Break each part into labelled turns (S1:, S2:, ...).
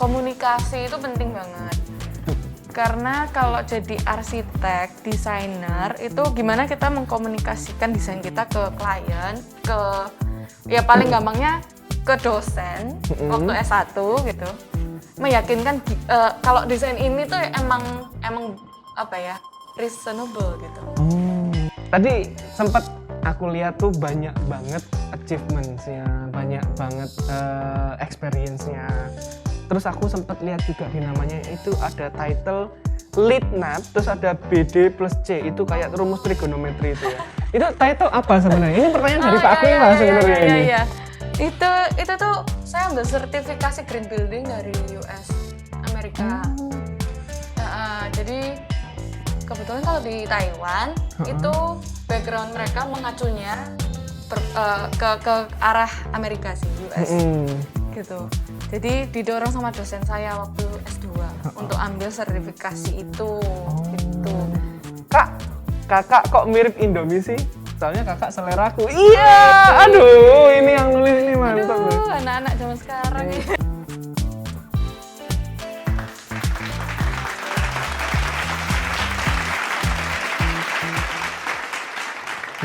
S1: komunikasi itu penting banget. Karena kalau jadi arsitek, desainer itu gimana kita mengkomunikasikan desain kita ke klien, ya paling gampangnya ke dosen waktu S1 gitu. Meyakinkan kalau desain ini tuh emang apa ya, reasonable gitu.
S2: Tadi sempat aku lihat tuh banyak banget achievements-nya, banyak banget experience-nya. Terus aku sempat lihat juga di namanya itu ada title lead nat, terus ada BD plus C, itu kayak rumus trigonometri itu ya. Itu title apa sebenarnya? Ini pertanyaan dari Pak Aquila sebenarnya ini.
S1: Iya. Itu tuh saya ambil sertifikasi green building dari US Amerika. Jadi kebetulan kalau di Taiwan itu background mereka mengacunya ke arah Amerika sih, US. Gitu. Jadi didorong sama dosen saya waktu S2 untuk ambil sertifikasi itu. Gitu.
S2: Kakak kok mirip Indomie sih? Soalnya kakak seleraku. Iya, aduh, ini yang nulis ini mantap.
S1: Aduh, anak-anak zaman sekarang ya.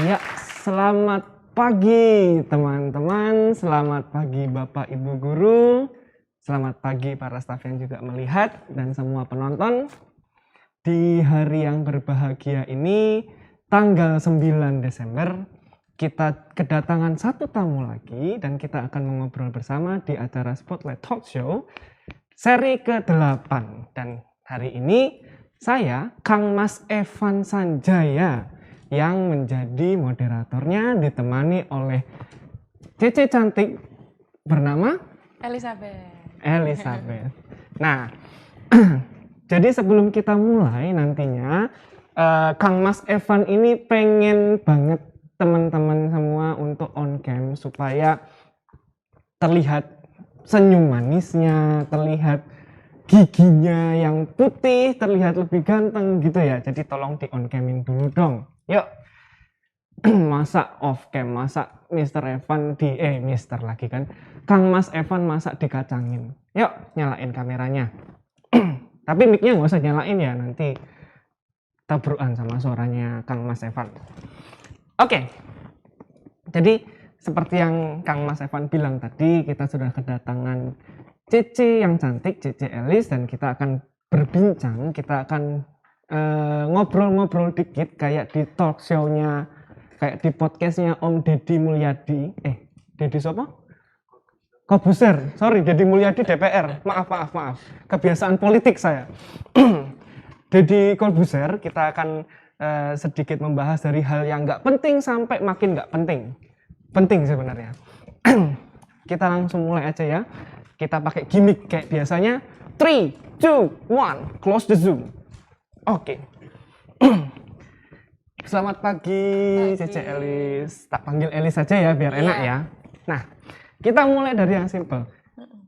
S2: Ya, selamat pagi teman-teman, selamat pagi Bapak Ibu Guru, selamat pagi para staf yang juga melihat dan semua penonton. Di hari yang berbahagia ini, tanggal 9 Desember, kita kedatangan satu tamu lagi dan kita akan mengobrol bersama di acara Spotlight Talk Show seri ke-8. Dan hari ini saya, Kang Mas Evan Sanjaya, yang menjadi moderatornya ditemani oleh Cece cantik bernama Elizabeth. Nah, jadi sebelum kita mulai nantinya, Kang Mas Evan ini pengen banget teman-teman semua untuk on cam supaya terlihat senyum manisnya, terlihat giginya yang putih, terlihat lebih ganteng gitu ya. Jadi tolong di on camin dulu dong. Yuk, masa off cam, masa Mr. Evan Mr. lagi kan, Kang Mas Evan masak dikacangin. Yuk, nyalain kameranya. Tapi mic-nya nggak usah nyalain ya, nanti tabrukan sama suaranya Kang Mas Evan. Oke, jadi seperti yang Kang Mas Evan bilang tadi, kita sudah kedatangan Cece yang cantik, Cece Elis, dan kita akan berbincang, kita akan ngobrol-ngobrol dikit kayak di talk show-nya, kayak di podcastnya Om Deddy Mulyadi. Deddy siapa? Kobuser, sorry, Deddy Mulyadi DPR. Maaf. Kebiasaan politik saya. Deddy Kobuser, kita akan sedikit membahas dari hal yang nggak penting sampai makin nggak penting. Penting sebenarnya. Kita langsung mulai aja ya. Kita pakai gimmick kayak biasanya. 3, 2, 1, close the Zoom. Oke. Selamat pagi, Cece Elis. Tak panggil Elis saja ya biar enak ya. Nah, kita mulai dari yang simple.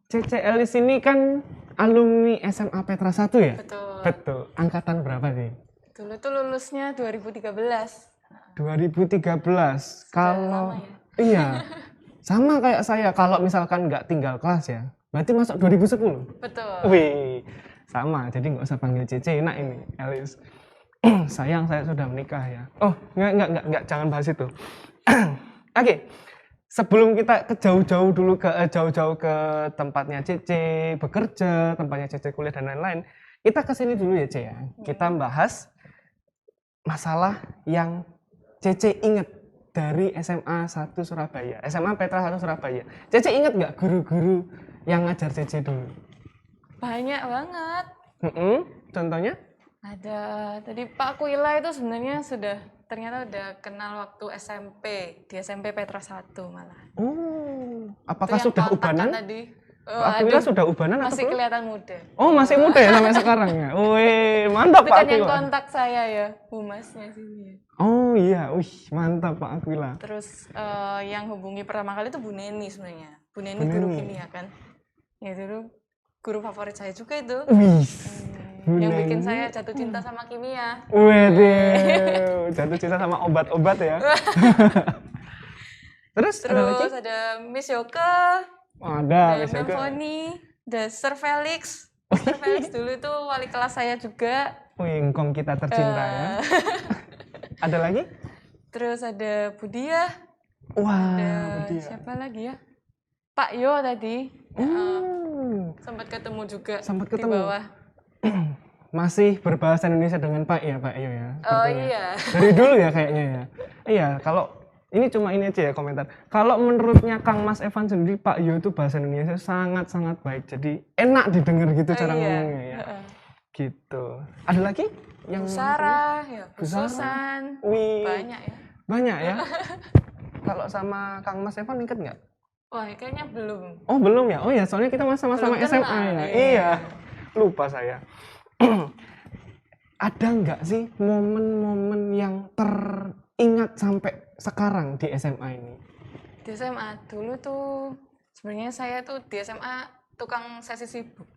S2: Cece Elis ini kan alumni SMA Petra 1 ya? Betul. Angkatan berapa sih?
S1: Dulu tuh lulusnya 2013.
S2: 2013. Kalau iya. Sama kayak saya, kalau misalkan nggak tinggal kelas ya. Berarti masuk 2010.
S1: Betul.
S2: Wih. Sama, jadi nggak usah panggil Cece, enak ini, Elis. Sayang saya sudah menikah ya. Oh, nggak, jangan bahas itu. Oke, sebelum kita jauh-jauh ke tempatnya Cece bekerja, tempatnya Cece kuliah dan lain-lain, kita kesini dulu ya, Ce ya. Kita bahas masalah yang Cece inget dari SMA 1 Surabaya, SMA Petra 1 Surabaya. Cece inget nggak guru-guru yang ngajar Cece dulu?
S1: Banyak banget.
S2: Contohnya?
S1: Ada, tadi Pak Aquila itu sebenarnya ternyata udah kenal waktu SMP, di SMP Petra 1 malah.
S2: Apakah sudah ubanan?
S1: Tadi.
S2: Pak Aquila sudah ubanan atau
S1: masih
S2: belum?
S1: kelihatan muda.
S2: Oh, masih muda ya sampai sekarang ya? Wih, mantap Pak Aquila.
S1: Itu kan yang kontak saya ya, humasnya sini.
S2: Oh iya, mantap Pak Aquila.
S1: Terus yang hubungi pertama kali itu Bu Neni sebenarnya. Bu Neni guru kimia kan. Ya dulu guru favorit saya juga itu. Yang bikin saya jatuh cinta sama kimia.
S2: Waduh, jatuh cinta sama obat-obat ya. Terus ada lagi?
S1: Ada Miss Yoka.
S2: Ada Miss Yoka.
S1: Foni. Sir Felix. Sir Felix dulu itu wali kelas saya juga.
S2: Wih, engkong kita tercinta ya. Ada lagi?
S1: Terus ada Budiah.
S2: Wah,
S1: Ada
S2: Budiah.
S1: siapa lagi ya? Pak Yo tadi. Sempat ketemu juga
S2: Sempat
S1: di
S2: ketemu.
S1: bawah.
S2: Masih berbahasa Indonesia dengan Pak ya, Pak Yo ya.
S1: Oh
S2: sepertinya.
S1: iya.
S2: Dari dulu ya kayaknya ya. Iya, kalau ini cuma ini aja ya komentar. Kalau menurutnya Kang Mas Evan sendiri, Pak Yo itu bahasa Indonesia sangat-sangat baik. Jadi enak didengar gitu cara ngomongnya ya. Gitu. Ada lagi? Yang
S1: Bu Sarah, ya, Bu
S2: Bu Sarah.
S1: Susan.
S2: Wih,
S1: Banyak ya.
S2: banyak ya. Kalau sama Kang Mas Evan inget nggak?
S1: Wah, kayaknya belum.
S2: Oh belum ya? Oh ya, soalnya kita sama-sama
S1: Belum
S2: SMA
S1: kenal,
S2: ya.
S1: iya.
S2: Iya, lupa saya. Ada nggak sih momen-momen yang teringat sampai sekarang di SMA ini?
S1: Di SMA dulu tuh sebenarnya saya tuh di SMA tukang sesi sibuk.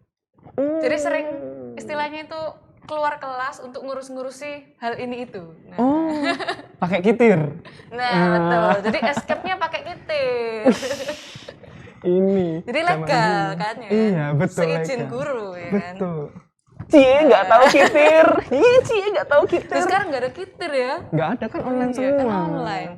S1: Jadi sering istilahnya itu keluar kelas untuk ngurus-ngurusi hal ini itu. Nah,
S2: Pakai kitir.
S1: betul. Jadi escape-nya pakai kitir.
S2: Ini.
S1: Jadi
S2: zaman
S1: legal
S2: dulu.
S1: kan ya.
S2: Iya, betul.
S1: Seizin
S2: legal.
S1: guru ya kan.
S2: Betul. Cie nggak tahu kitir. Iya, Cie nggak tahu
S1: Terus
S2: kitir.
S1: sekarang nggak ada kitir ya.
S2: Nggak ada kan online
S1: Iya, kan
S2: semua.
S1: online.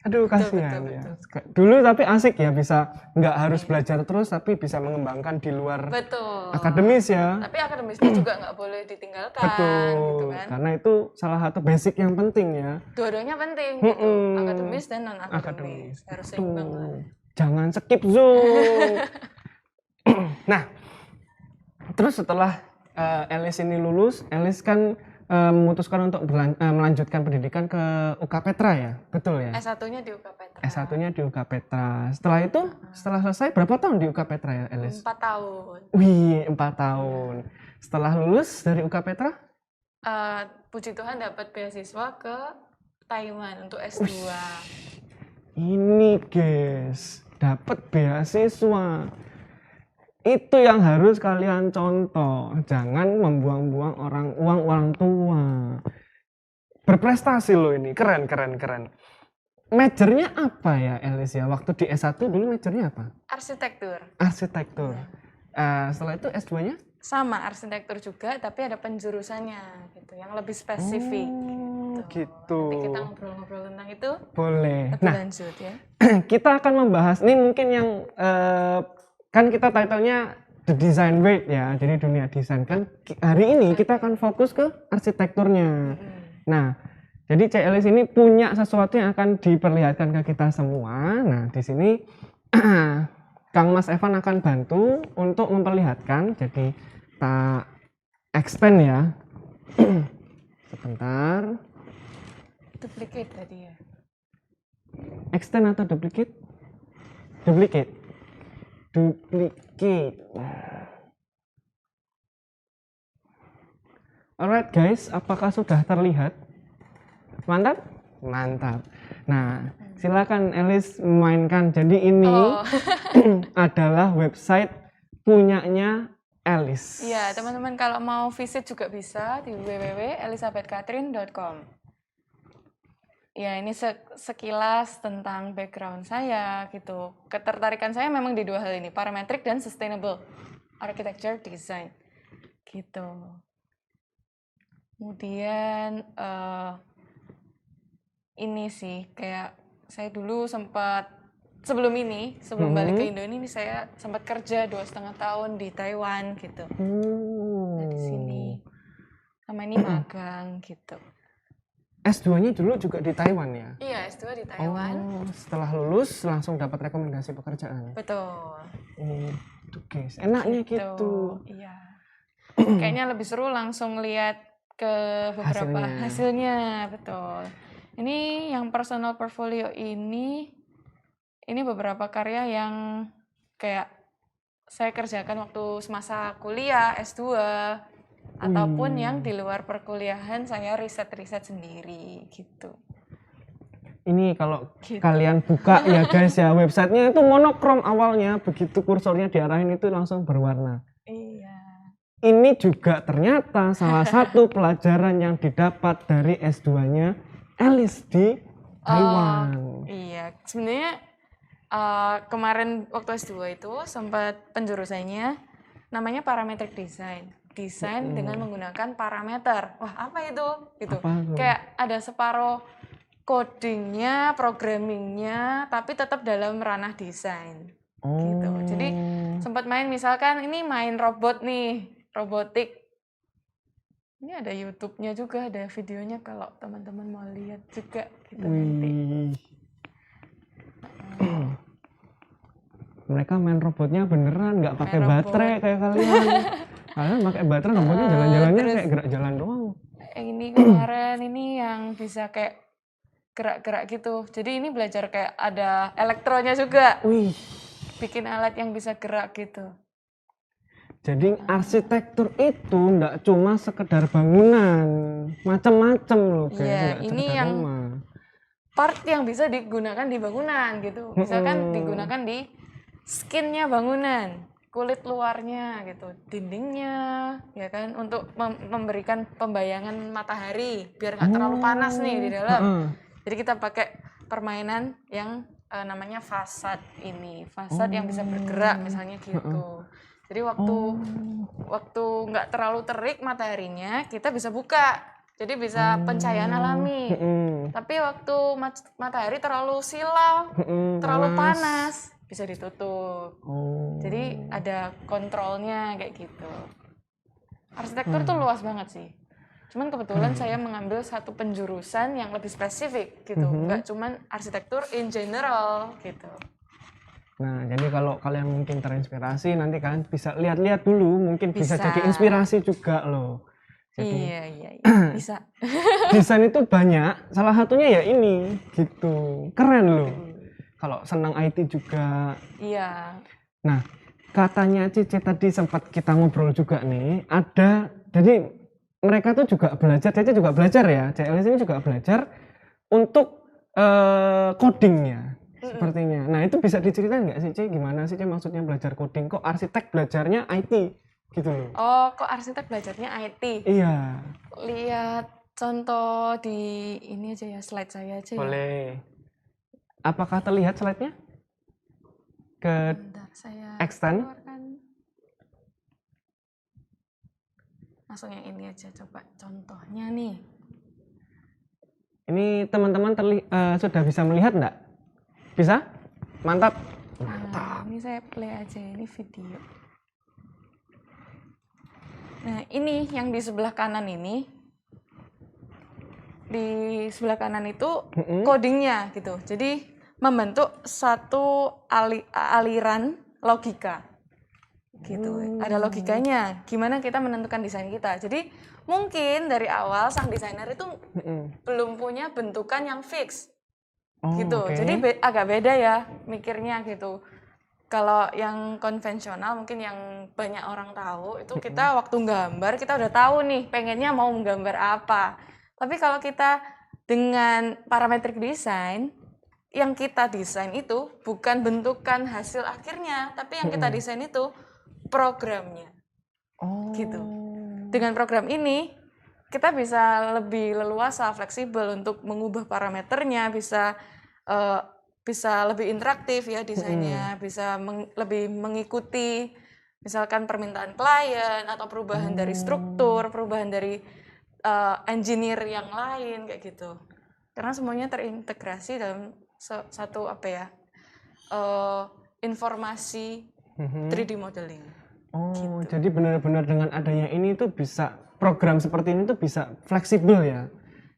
S2: Aduh kasihan
S1: betul,
S2: ya. Dulu tapi asik ya, bisa nggak harus belajar terus tapi bisa mengembangkan di luar
S1: Betul.
S2: akademis ya.
S1: Tapi akademisnya juga nggak boleh ditinggalkan
S2: Betul.
S1: gitu kan.
S2: Karena itu salah satu basic yang penting ya.
S1: Dua-duanya penting gitu. Akademis dan non akademis.
S2: Akademis.
S1: Harus seimbang lah.
S2: Jangan skip Zoom. Nah, terus setelah Elis ini lulus, Elis kan memutuskan untuk melanjutkan pendidikan ke UK Petra ya, betul ya?
S1: S1-nya di UK Petra.
S2: S1-nya di UK Petra. Setelah itu, setelah selesai berapa tahun di UK Petra ya, Elis?
S1: 4 tahun.
S2: Wih, 4 tahun. Setelah lulus dari UK Petra?
S1: Puji Tuhan dapat beasiswa ke Taiwan untuk S2.
S2: Ini guys, dapat beasiswa. Itu yang harus kalian contoh. Jangan membuang-buang uang orang tua. Berprestasi loh ini, keren. Majornya apa ya Elis ya? Waktu di S1 dulu majornya apa?
S1: Arsitektur.
S2: Arsitektur. Setelah itu S2-nya?
S1: Sama arsitektur juga, tapi ada penjurusannya gitu, yang lebih spesifik.
S2: Gitu.
S1: Nanti kita ngobrol-ngobrol tentang itu.
S2: Boleh.
S1: Lebih
S2: Nah,
S1: lanjut ya.
S2: kita akan membahas ini mungkin yang kan kita title-nya The Design World ya, jadi dunia desain kan. Hari ini kita akan fokus ke arsitekturnya. Nah, jadi Cek Elis ini punya sesuatu yang akan diperlihatkan ke kita semua. Nah, di sini Kang Mas Evan akan bantu untuk memperlihatkan. Jadi tak expand ya. Sebentar.
S1: Duplicate tadi ya.
S2: Extend atau duplicate? Duplicate. Alright guys, apakah sudah terlihat? Mantap? Mantap. Nah, silakan Elis memainkan. Jadi ini adalah website punyanya Elis.
S1: Iya, teman-teman kalau mau visit juga bisa di www.elizabethkatrin.com. Ya, ini sekilas tentang background saya gitu. Ketertarikan saya memang di dua hal ini, parametric dan sustainable architecture design. Gitu. Kemudian ini sih kayak saya dulu sempat sebelum balik ke Indo ini saya sempat kerja 2,5 tahun di Taiwan gitu. Nah, di sini sama ini magang gitu.
S2: S2-nya dulu juga di Taiwan ya?
S1: Iya, S2 di Taiwan.
S2: Oh, setelah lulus langsung dapat rekomendasi pekerjaan.
S1: Betul.
S2: Itu guys, enaknya gitu.
S1: Iya. Kayaknya lebih seru langsung lihat ke beberapa hasilnya. Betul. Ini yang personal portfolio ini beberapa karya yang kayak saya kerjakan waktu semasa kuliah S2 ataupun yang di luar perkuliahan saya riset sendiri gitu.
S2: Ini kalau kalian buka ya guys ya, websitenya itu monokrom awalnya, begitu kursornya diarahin itu langsung berwarna.
S1: Iya.
S2: Ini juga ternyata salah satu pelajaran yang didapat dari S2-nya Elis di Taiwan.
S1: Iya, sebenarnya kemarin waktu S2 itu sempat penjurusannya namanya parametric design. Desain dengan menggunakan parameter. Wah, apa itu? Gitu.
S2: Apa itu?
S1: Kayak ada separuh codingnya, programmingnya, tapi tetap dalam ranah desain. Gitu. Jadi sempat main, misalkan ini main robot nih, robotik. Ini ada YouTube-nya juga, ada videonya kalau teman-teman mau lihat juga gitu nanti.
S2: Mereka main robotnya beneran, nggak pakai
S1: Main
S2: baterai
S1: robot.
S2: kayak kalian. Kalian pakai baterai, robotnya jalan-jalannya
S1: terus-
S2: kayak gerak jalan doang.
S1: Ini kemarin ini yang bisa kayak gerak-gerak gitu. Jadi ini belajar kayak ada elektronya juga.
S2: Wih,
S1: Bikin alat yang bisa gerak gitu.
S2: jadi arsitektur itu nggak cuma sekedar bangunan, macam-macam loh guys,
S1: Iya,
S2: nggak
S1: ini
S2: sekedar
S1: yang
S2: rumah.
S1: part yang bisa digunakan di bangunan gitu. Misalkan digunakan di skinnya bangunan, kulit luarnya gitu, dindingnya, ya kan, untuk memberikan pembayangan matahari biar nggak terlalu panas nih di dalam. Jadi kita pakai permainan yang namanya fasad ini, fasad yang bisa bergerak misalnya gitu. Jadi waktu nggak terlalu terik mataharinya, kita bisa buka, jadi bisa pencahayaan alami. Tapi waktu matahari terlalu silau, terlalu panas, bisa ditutup. Jadi ada kontrolnya kayak gitu. Arsitektur tuh luas banget sih. Cuman kebetulan saya mengambil satu penjurusan yang lebih spesifik gitu, nggak cuman arsitektur in general gitu.
S2: Nah, jadi kalau kalian mungkin terinspirasi, nanti kalian bisa lihat-lihat dulu, mungkin bisa
S1: Bisa.
S2: jadi inspirasi juga loh. Jadi
S1: Iya, bisa.
S2: desain itu banyak, salah satunya ya ini, gitu. Keren loh. Kalau senang IT juga.
S1: Iya.
S2: Nah, katanya Cici tadi sempat kita ngobrol juga nih, jadi mereka tuh juga belajar, Cici juga belajar ya, CLS ini juga belajar untuk codingnya. Sepertinya. Nah, itu bisa diceritain nggak sih, Ci? Gimana sih, Ci, maksudnya belajar coding? Kok arsitek belajarnya IT? Gitu loh.
S1: Oh, kok arsitek belajarnya IT?
S2: Iya.
S1: Lihat contoh di ini aja ya, slide saya aja ya.
S2: Boleh. Apakah terlihat slide-nya?
S1: Bentar, saya
S2: extend.
S1: keluarkan. Langsung yang ini aja, coba contohnya nih.
S2: Ini teman-teman sudah bisa melihat enggak? Bisa? Mantap.
S1: Nah, ini saya play aja, ini video. Nah, ini yang di sebelah kanan ini. Di sebelah kanan itu codingnya gitu. Jadi membentuk satu aliran logika. Gitu. Ada logikanya. Gimana kita menentukan desain kita. Jadi mungkin dari awal sang desainer itu belum punya bentukan yang fix. Gitu.
S2: Okay.
S1: Jadi agak beda ya mikirnya gitu. Kalau yang konvensional mungkin yang banyak orang tahu itu kita waktu gambar kita udah tahu nih pengennya mau menggambar apa. Tapi kalau kita dengan parametric design yang kita desain itu bukan bentukan hasil akhirnya, tapi yang kita desain itu programnya. Gitu. Dengan program ini kita bisa lebih leluasa, fleksibel untuk mengubah parameternya, bisa lebih interaktif ya desainnya, bisa lebih mengikuti misalkan permintaan klien atau perubahan dari struktur, perubahan dari engineer yang lain kayak gitu. Karena semuanya terintegrasi dalam satu informasi 3D modeling.
S2: Gitu. Jadi benar-benar dengan adanya ini tuh bisa program seperti ini tuh bisa fleksibel ya.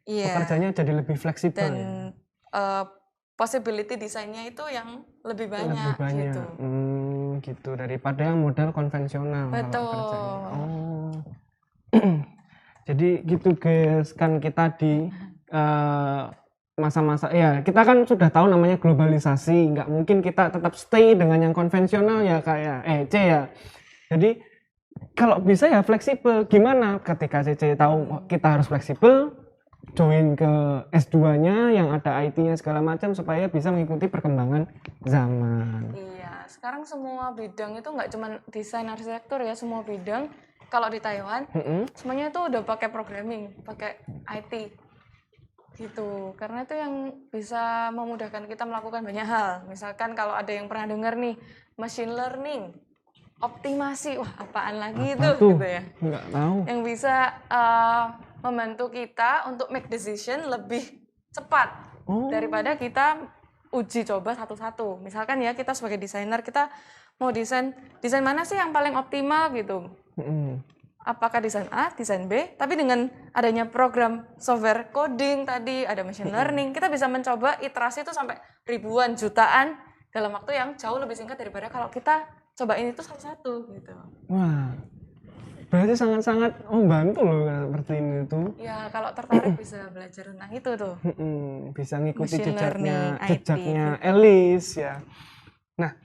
S1: Iya.
S2: Pekerjaannya jadi lebih fleksibel.
S1: Dan
S2: ya?
S1: Possibility desainnya itu yang lebih banyak. Gitu.
S2: Gitu daripada yang model konvensional.
S1: Betul.
S2: Jadi gitu guys, kan kita di masa-masa ya kita kan sudah tahu namanya globalisasi, nggak mungkin kita tetap stay dengan yang konvensional ya kayak C ya. Jadi kalau bisa ya fleksibel. Gimana ketika CC tahu kita harus fleksibel, join ke S2-nya yang ada IT-nya segala macam supaya bisa mengikuti perkembangan zaman.
S1: Iya, sekarang semua bidang itu nggak cuma desain arsitektur ya, semua bidang kalau di Taiwan semuanya itu udah pakai programming, pakai IT gitu. Karena itu yang bisa memudahkan kita melakukan banyak hal. Misalkan kalau ada yang pernah dengar nih, machine learning. optimasi. Wah, apaan lagi
S2: Apa
S1: itu
S2: tuh?
S1: gitu ya.
S2: Nggak tahu.
S1: Yang bisa membantu kita untuk make decision lebih cepat daripada kita uji coba satu-satu. Misalkan ya kita sebagai desainer, kita mau desain mana sih yang paling optimal gitu. Apakah desain A, desain B, tapi dengan adanya program software coding tadi, ada machine learning, kita bisa mencoba iterasi itu sampai ribuan, jutaan dalam waktu yang jauh lebih singkat daripada kalau kita cobain itu satu-satu gitu.
S2: Wah, berarti sangat-sangat membantu loh seperti ini tuh.
S1: Ya, kalau tertarik bisa belajar tentang itu tuh.
S2: Bisa ngikuti
S1: Machine learning,
S2: jejaknya Elis ya. Nah,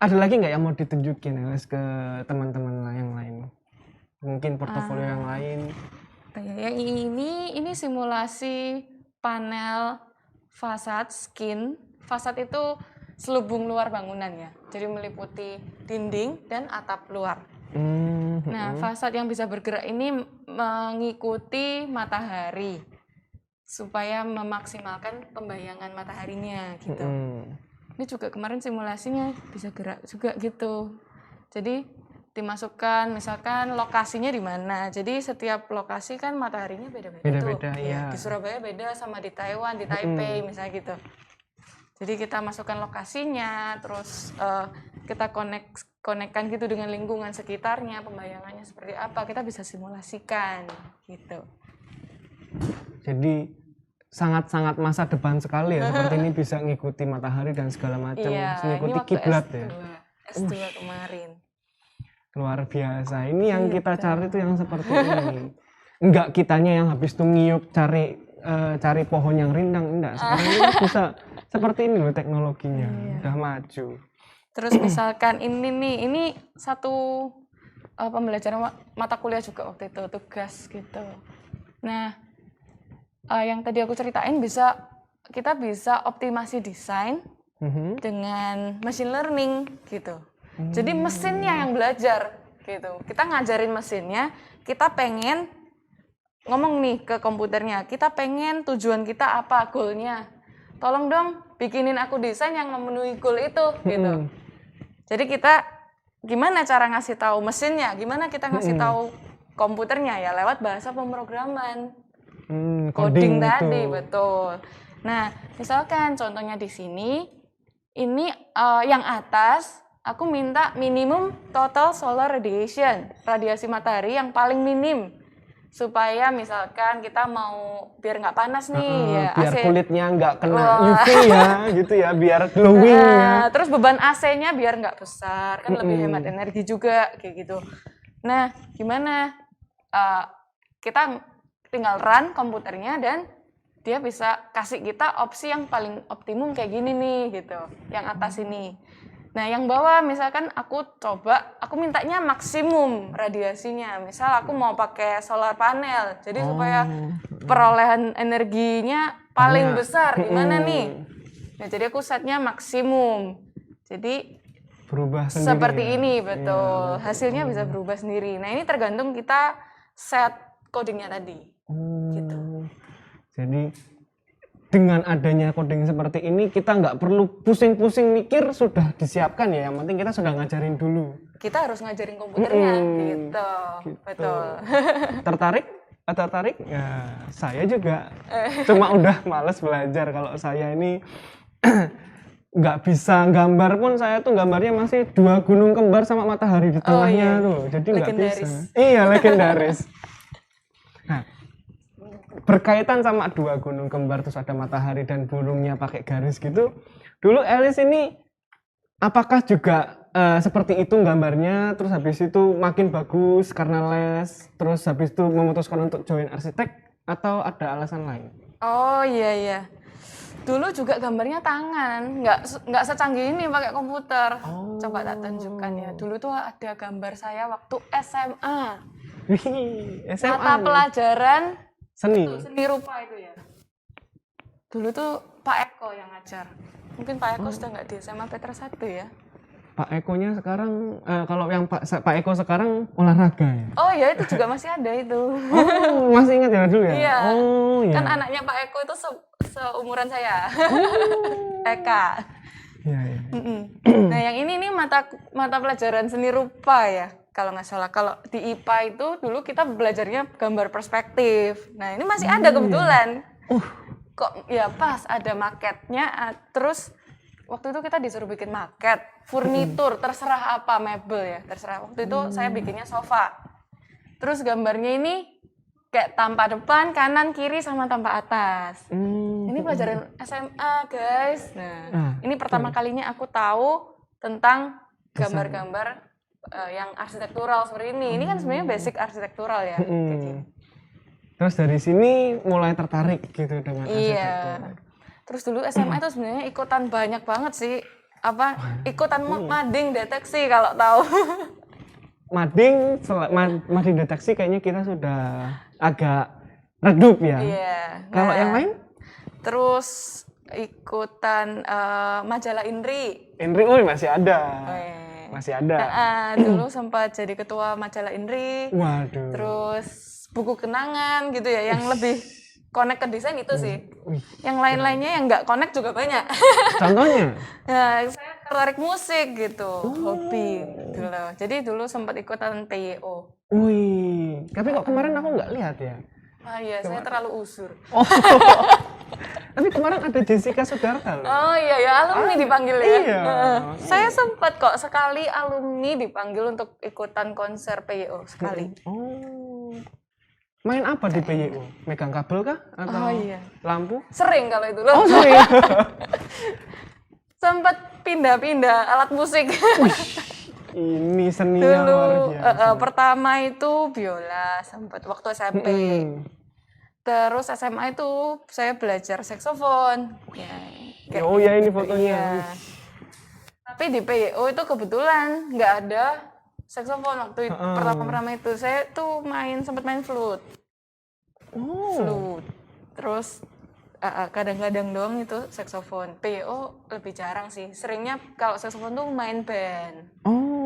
S2: ada lagi nggak yang mau ditunjukin Elis ke teman-teman yang lain? Mungkin portofolio yang lain.
S1: Yang ini simulasi panel fasad skin. Fasad itu selubung luar bangunan ya. Jadi meliputi dinding dan atap luar. Nah, fasad yang bisa bergerak ini mengikuti matahari supaya memaksimalkan pembayangan mataharinya gitu. Ini juga kemarin simulasinya bisa gerak juga gitu. Jadi dimasukkan misalkan lokasinya di mana. Jadi setiap lokasi kan mataharinya beda-beda tuh.
S2: Ya.
S1: Di Surabaya beda sama di Taiwan, di Taipei misalnya gitu. Jadi kita masukkan lokasinya, terus kita konekkan gitu dengan lingkungan sekitarnya, pembayangannya seperti apa, kita bisa simulasikan gitu.
S2: Jadi sangat-sangat masa depan sekali ya, seperti ini bisa ngikuti matahari dan segala macam, ngikuti kiblat ya.
S1: S2 kemarin.
S2: Luar biasa. Ini yang kita cari itu yang seperti ini. Enggak kitanya yang habis itu ngiup cari pohon yang rindang, enggak. Sekarang ini bisa seperti ini loh teknologinya, udah maju.
S1: Terus misalkan ini satu pembelajaran mata kuliah juga waktu itu, tugas gitu. Nah, yang tadi aku ceritain kita bisa optimasi desain dengan machine learning gitu. Jadi mesinnya yang belajar gitu. Kita ngajarin mesinnya, kita pengen ngomong nih ke komputernya, kita pengen tujuan kita apa, goalnya. Tolong dong bikinin aku desain yang memenuhi goal itu gitu. Jadi kita gimana cara ngasih tahu mesinnya, gimana kita ngasih tahu komputernya ya lewat bahasa pemrograman. Coding tadi, betul. Nah, misalkan contohnya di sini, ini yang atas aku minta minimum total solar radiation, radiasi matahari yang paling minim. Supaya misalkan kita mau biar nggak panas nih ya,
S2: biar
S1: AC.
S2: Kulitnya nggak kena UV ya gitu ya, biar glowing ya.
S1: Terus beban AC-nya biar nggak besar, kan lebih hemat energi juga kayak gitu. Nah, gimana? Kita tinggal run komputernya dan dia bisa kasih kita opsi yang paling optimum kayak gini nih gitu, yang atas ini. Nah, yang bawah misalkan aku mintanya maksimum radiasinya. Misal aku mau pakai solar panel, jadi supaya perolehan energinya paling besar. Gimana nih? Nah, jadi aku setnya maksimum. Jadi
S2: berubah sendiri
S1: seperti
S2: ya?
S1: Ini, betul. Ya, hasilnya bisa berubah sendiri. Nah, ini tergantung kita set codingnya tadi. Gitu.
S2: Jadi dengan adanya coding seperti ini kita nggak perlu pusing-pusing mikir, sudah disiapkan ya, yang penting kita sudah ngajarin dulu.
S1: Kita harus ngajarin komputernya gitu. Betul.
S2: Tertarik? Ya, saya juga. Cuma udah males belajar. Kalau saya ini nggak bisa gambar pun, saya tuh gambarnya masih 2 gunung kembar sama matahari di tengahnya tuh. Jadi nggak bisa. Iya, legendaris. Nah, berkaitan sama 2 gunung kembar terus ada matahari dan burungnya pakai garis gitu. Dulu Elis ini apakah juga seperti itu gambarnya, terus habis itu makin bagus karena les, terus habis itu memutuskan untuk join arsitek, atau ada alasan lain?
S1: Oh iya. Dulu juga gambarnya tangan, nggak secanggih ini pakai komputer. Coba tak tunjukkan ya. Dulu tuh ada gambar saya waktu SMA.
S2: SMA
S1: mata pelajaran
S2: seni
S1: rupa itu ya. Dulu tuh Pak Eko yang ngajar. Mungkin Pak Eko sudah nggak di SMA Petra 1 ya.
S2: Pak Ekonya sekarang, kalau yang Pak Eko sekarang olahraga ya?
S1: Oh ya, itu juga masih ada itu.
S2: Oh, masih ingat ya dulu ya?
S1: Iya.
S2: Oh, ya.
S1: Kan anaknya Pak Eko itu seumuran saya. Eka.
S2: Iya, iya.
S1: Nah yang ini nih mata pelajaran seni rupa ya kalau nggak salah. Kalau di IPA itu dulu kita belajarnya gambar perspektif. Nah ini masih ada kebetulan. Kok ya pas ada maketnya. Terus waktu itu kita disuruh bikin maket, furnitur, terserah apa, mebel ya, terserah. Waktu itu saya bikinnya sofa. Terus gambarnya ini kayak tampak depan, kanan, kiri, sama tampak atas. Ini pelajaran SMA guys. Nah, ini pertama kalinya aku tahu tentang gambar-gambar yang arsitektural seperti ini. Ini kan sebenarnya basic arsitektural ya. Kayak gini.
S2: Terus dari sini mulai tertarik gitu dengan arsitektur.
S1: Terus dulu SMA itu sebenarnya ikutan banyak banget sih. Ikutan mading deteksi kalau tahu.
S2: Mading deteksi kayaknya kita sudah agak redup ya.
S1: Iya.
S2: Kalau yang lain?
S1: Terus ikutan majalah Indri.
S2: Indri, masih ada. Masih ada.
S1: Dulu sempat jadi ketua majalah Indri.
S2: Waduh.
S1: Terus buku kenangan gitu ya, yang lebih connect ke desain itu sih. Yang lain-lainnya yang nggak connect juga banyak.
S2: Contohnya?
S1: Ya, saya tertarik musik gitu, hobi dulu. Jadi dulu sempat ikutan PYO.
S2: Wih, tapi kok kemarin aku nggak lihat ya?
S1: Iya, saya terlalu usur.
S2: Tapi kemarin ada Jessica Sudarta loh.
S1: Oh iya ya, alumni dipanggil ya.
S2: Iya.
S1: Saya sempat kok sekali alumni dipanggil untuk ikutan konser PYO sekali.
S2: Main apa di PYO? Megang kabel kah? Atau lampu?
S1: Sering kalau itu loh.
S2: Oh sering.
S1: Sempat pindah-pindah alat musik.
S2: Ini seni
S1: dulu
S2: luar biasa.
S1: Pertama itu biola, sempat waktu SMP. Terus SMA itu saya belajar saksofon. Ya,
S2: ini fotonya.
S1: Tapi di PYO itu kebetulan nggak ada saksofon waktu pertama-pertama itu. Saya tuh sempat main flute. Flute. Terus kadang-kadang doang itu saksofon. PYO lebih jarang sih. Seringnya kalau saksofon tuh main band.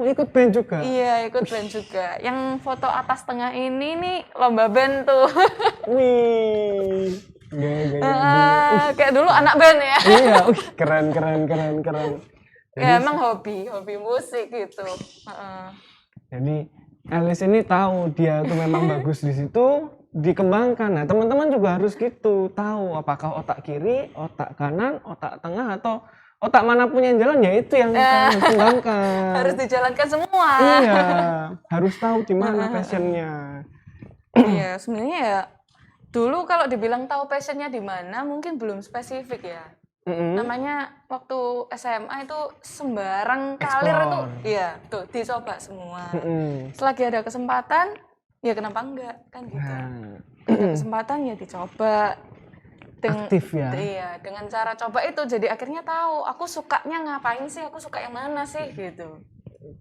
S2: Ikut band juga?
S1: Iya, ikut band juga. Yang foto atas tengah ini nih lomba band tuh.
S2: Wih.
S1: Kayak dulu anak band ya.
S2: Iya, keren.
S1: Ya emang hobi musik gitu.
S2: Jadi Alice ini tahu dia tuh memang bagus di situ, dikembangkan. Nah, teman-teman juga harus gitu, tahu apakah otak kiri, otak kanan, otak tengah, atau otak manapun yang jalan ya itu yang kita kembangkan.
S1: Harus dijalankan semua.
S2: Iya, harus tahu di mana passionnya.
S1: Iya, sebenarnya ya dulu kalau dibilang tahu passionnya di mana mungkin belum spesifik ya. Namanya waktu SMA itu sembarang kalir tuh, iya tuh dicoba semua. Selagi ada kesempatan, ya kenapa enggak kan gitu. Ada kesempatan ya dicoba.
S2: Aktif ya.
S1: Iya, dengan cara coba itu jadi akhirnya tahu aku sukanya ngapain sih, aku suka yang mana sih gitu.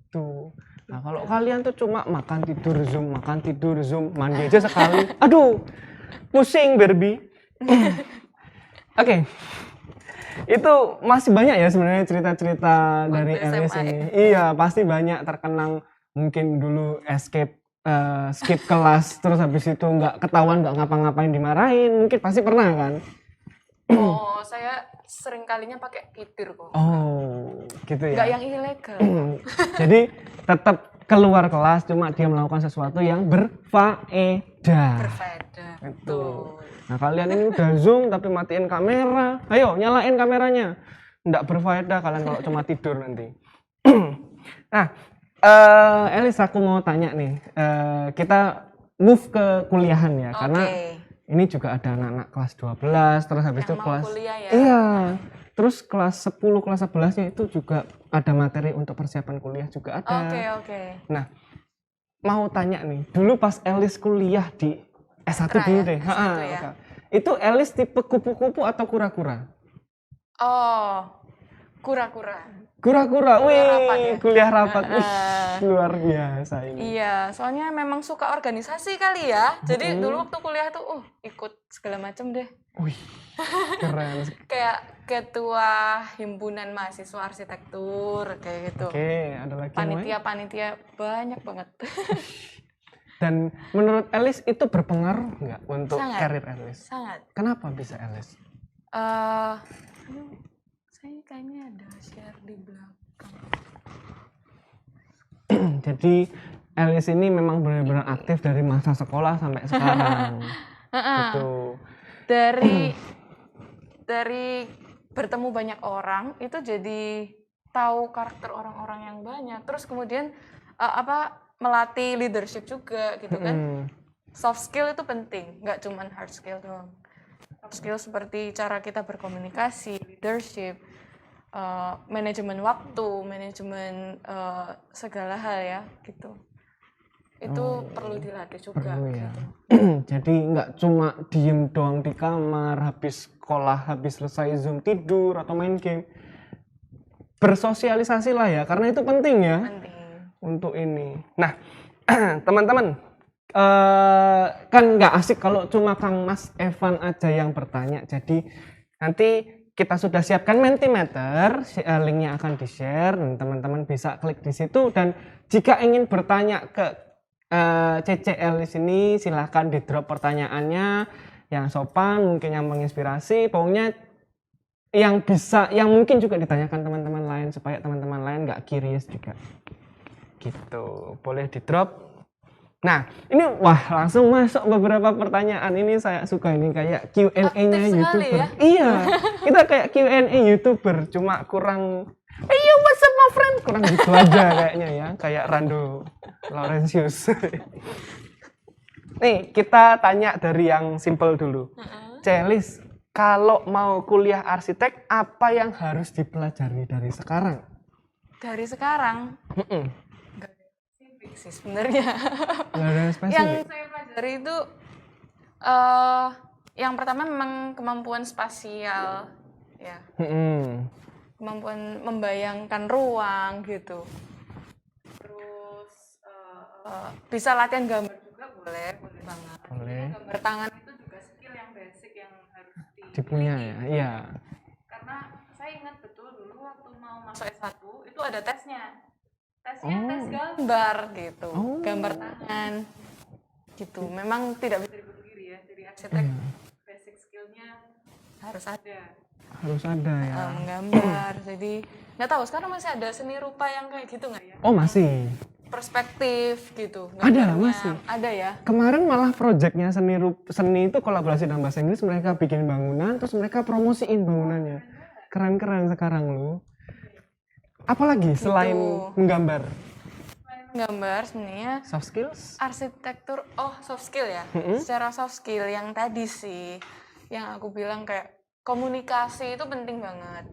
S2: Tuh. Nah, kalau kalian tuh cuma makan tidur zoom, mandi aja sekali. Aduh. Pusing Barbie. Oke. Itu masih banyak ya sebenarnya cerita-cerita dari Alice ini. Iya, pasti banyak terkenang. Mungkin dulu skip kelas, terus habis itu nggak ketahuan, nggak ngapa-ngapain dimarahin. Mungkin pasti pernah kan?
S1: Saya sering kalinya pakai kitir kok.
S2: Gitu ya?
S1: Nggak yang ilegal.
S2: Jadi tetap keluar kelas, cuma dia melakukan sesuatu yang berfaedah.
S1: Betul.
S2: Nah, kalian ini udah zoom tapi matiin kamera. Ayo, nyalain kameranya. Nggak berfaedah kalian kalau cuma tidur nanti. Nah, Elis, aku mau tanya nih. Kita move ke kuliahan ya, karena ini juga ada anak-anak kelas 12, terus habis itu kelas
S1: kuliah ya.
S2: Iya. Terus kelas 10, kelas 11-nya itu juga ada materi untuk persiapan kuliah juga ada.
S1: Oke.
S2: Nah, mau tanya nih, dulu pas Elis kuliah di S1 dulu deh.
S1: Ya.
S2: Itu Elis tipe kupu-kupu atau kura-kura? Kura-kura, wih, kuliah rapat, luar biasa ini.
S1: Iya, soalnya memang suka organisasi kali ya. Jadi dulu waktu kuliah tuh, ikut segala macam deh.
S2: Wih, keren.
S1: Kayak ketua himpunan mahasiswa arsitektur, kayak gitu.
S2: Oke, ada lagi
S1: panitia banyak banget.
S2: Dan menurut Elis itu berpengaruh nggak untuk karir Elis?
S1: Sangat.
S2: Kenapa bisa Elis?
S1: Saya kayaknya ada share di belakang.
S2: Jadi Elis ini memang benar-benar aktif dari masa sekolah sampai sekarang. Gitu.
S1: Dari bertemu banyak orang itu jadi tahu karakter orang-orang yang banyak. Terus kemudian melatih leadership juga gitu kan. Soft skill itu penting, nggak cuman hard skill doang. Soft skill seperti cara kita berkomunikasi, leadership, manajemen waktu, manajemen segala hal ya gitu. Itu perlu dilatih juga.
S2: Perlu ya.
S1: Gitu.
S2: Jadi nggak cuma diem doang di kamar, habis sekolah, habis selesai Zoom tidur atau main game. Bersosialisasi lah ya, karena itu penting ya.
S1: Penting.
S2: Untuk ini. Nah, teman-teman, kan nggak asik kalau cuma Kang Mas Evan aja yang bertanya. Jadi nanti kita sudah siapkan Mentimeter, linknya akan di-share dan teman-teman bisa klik di situ. Dan jika ingin bertanya ke CCL di sini, silahkan di drop pertanyaannya yang sopan, mungkin yang menginspirasi, pokoknya yang mungkin juga ditanyakan teman-teman lain supaya teman-teman lain nggak curious juga. Gitu, boleh di drop. Nah, ini langsung masuk beberapa pertanyaan. Ini saya suka ini kayak Q&A-nya YouTuber.
S1: Ya?
S2: Iya, kita kayak Q&A YouTuber, cuma kurang what's up my friend? Kurang gitu aja kayaknya ya, kayak Rando Laurentius. Nih, kita tanya dari yang simple dulu. Celis, kalau mau kuliah arsitek, apa yang harus dipelajari dari sekarang?
S1: Dari sekarang? Nggak ada spesifik sih sebenarnya.
S2: Nggak ada spesifik?
S1: Yang saya pelajari itu, yang pertama memang kemampuan spasial, ya. Kemampuan membayangkan ruang gitu. Terus bisa latihan gambar juga boleh banget.
S2: Boleh.
S1: Gambar tangan itu juga skill yang basic yang harus
S2: dipunya ya. Iya.
S1: Karena saya ingat betul dulu waktu mau masuk S1 itu ada tesnya. Tesnya tes gambar gitu. Gambar tangan. Gitu. Memang tidak bisa dipungkiri ya. Jadi arsitek basic skillnya harus ada.
S2: Harus ada ya.
S1: Menggambar. Jadi nggak tahu sekarang masih ada seni rupa yang kayak gitu nggak ya?
S2: Oh masih.
S1: Perspektif gitu.
S2: Ada masih.
S1: Ada ya.
S2: Kemarin malah proyeknya seni itu kolaborasi dalam bahasa Inggris, mereka bikin bangunan terus mereka promosiin bangunannya. Keren-keren sekarang loh. Apalagi selain menggambar?
S1: Selain menggambar sebenarnya.
S2: Soft skills?
S1: Arsitektur. Soft skill ya. Secara soft skill yang tadi sih, yang aku bilang kayak komunikasi itu penting banget.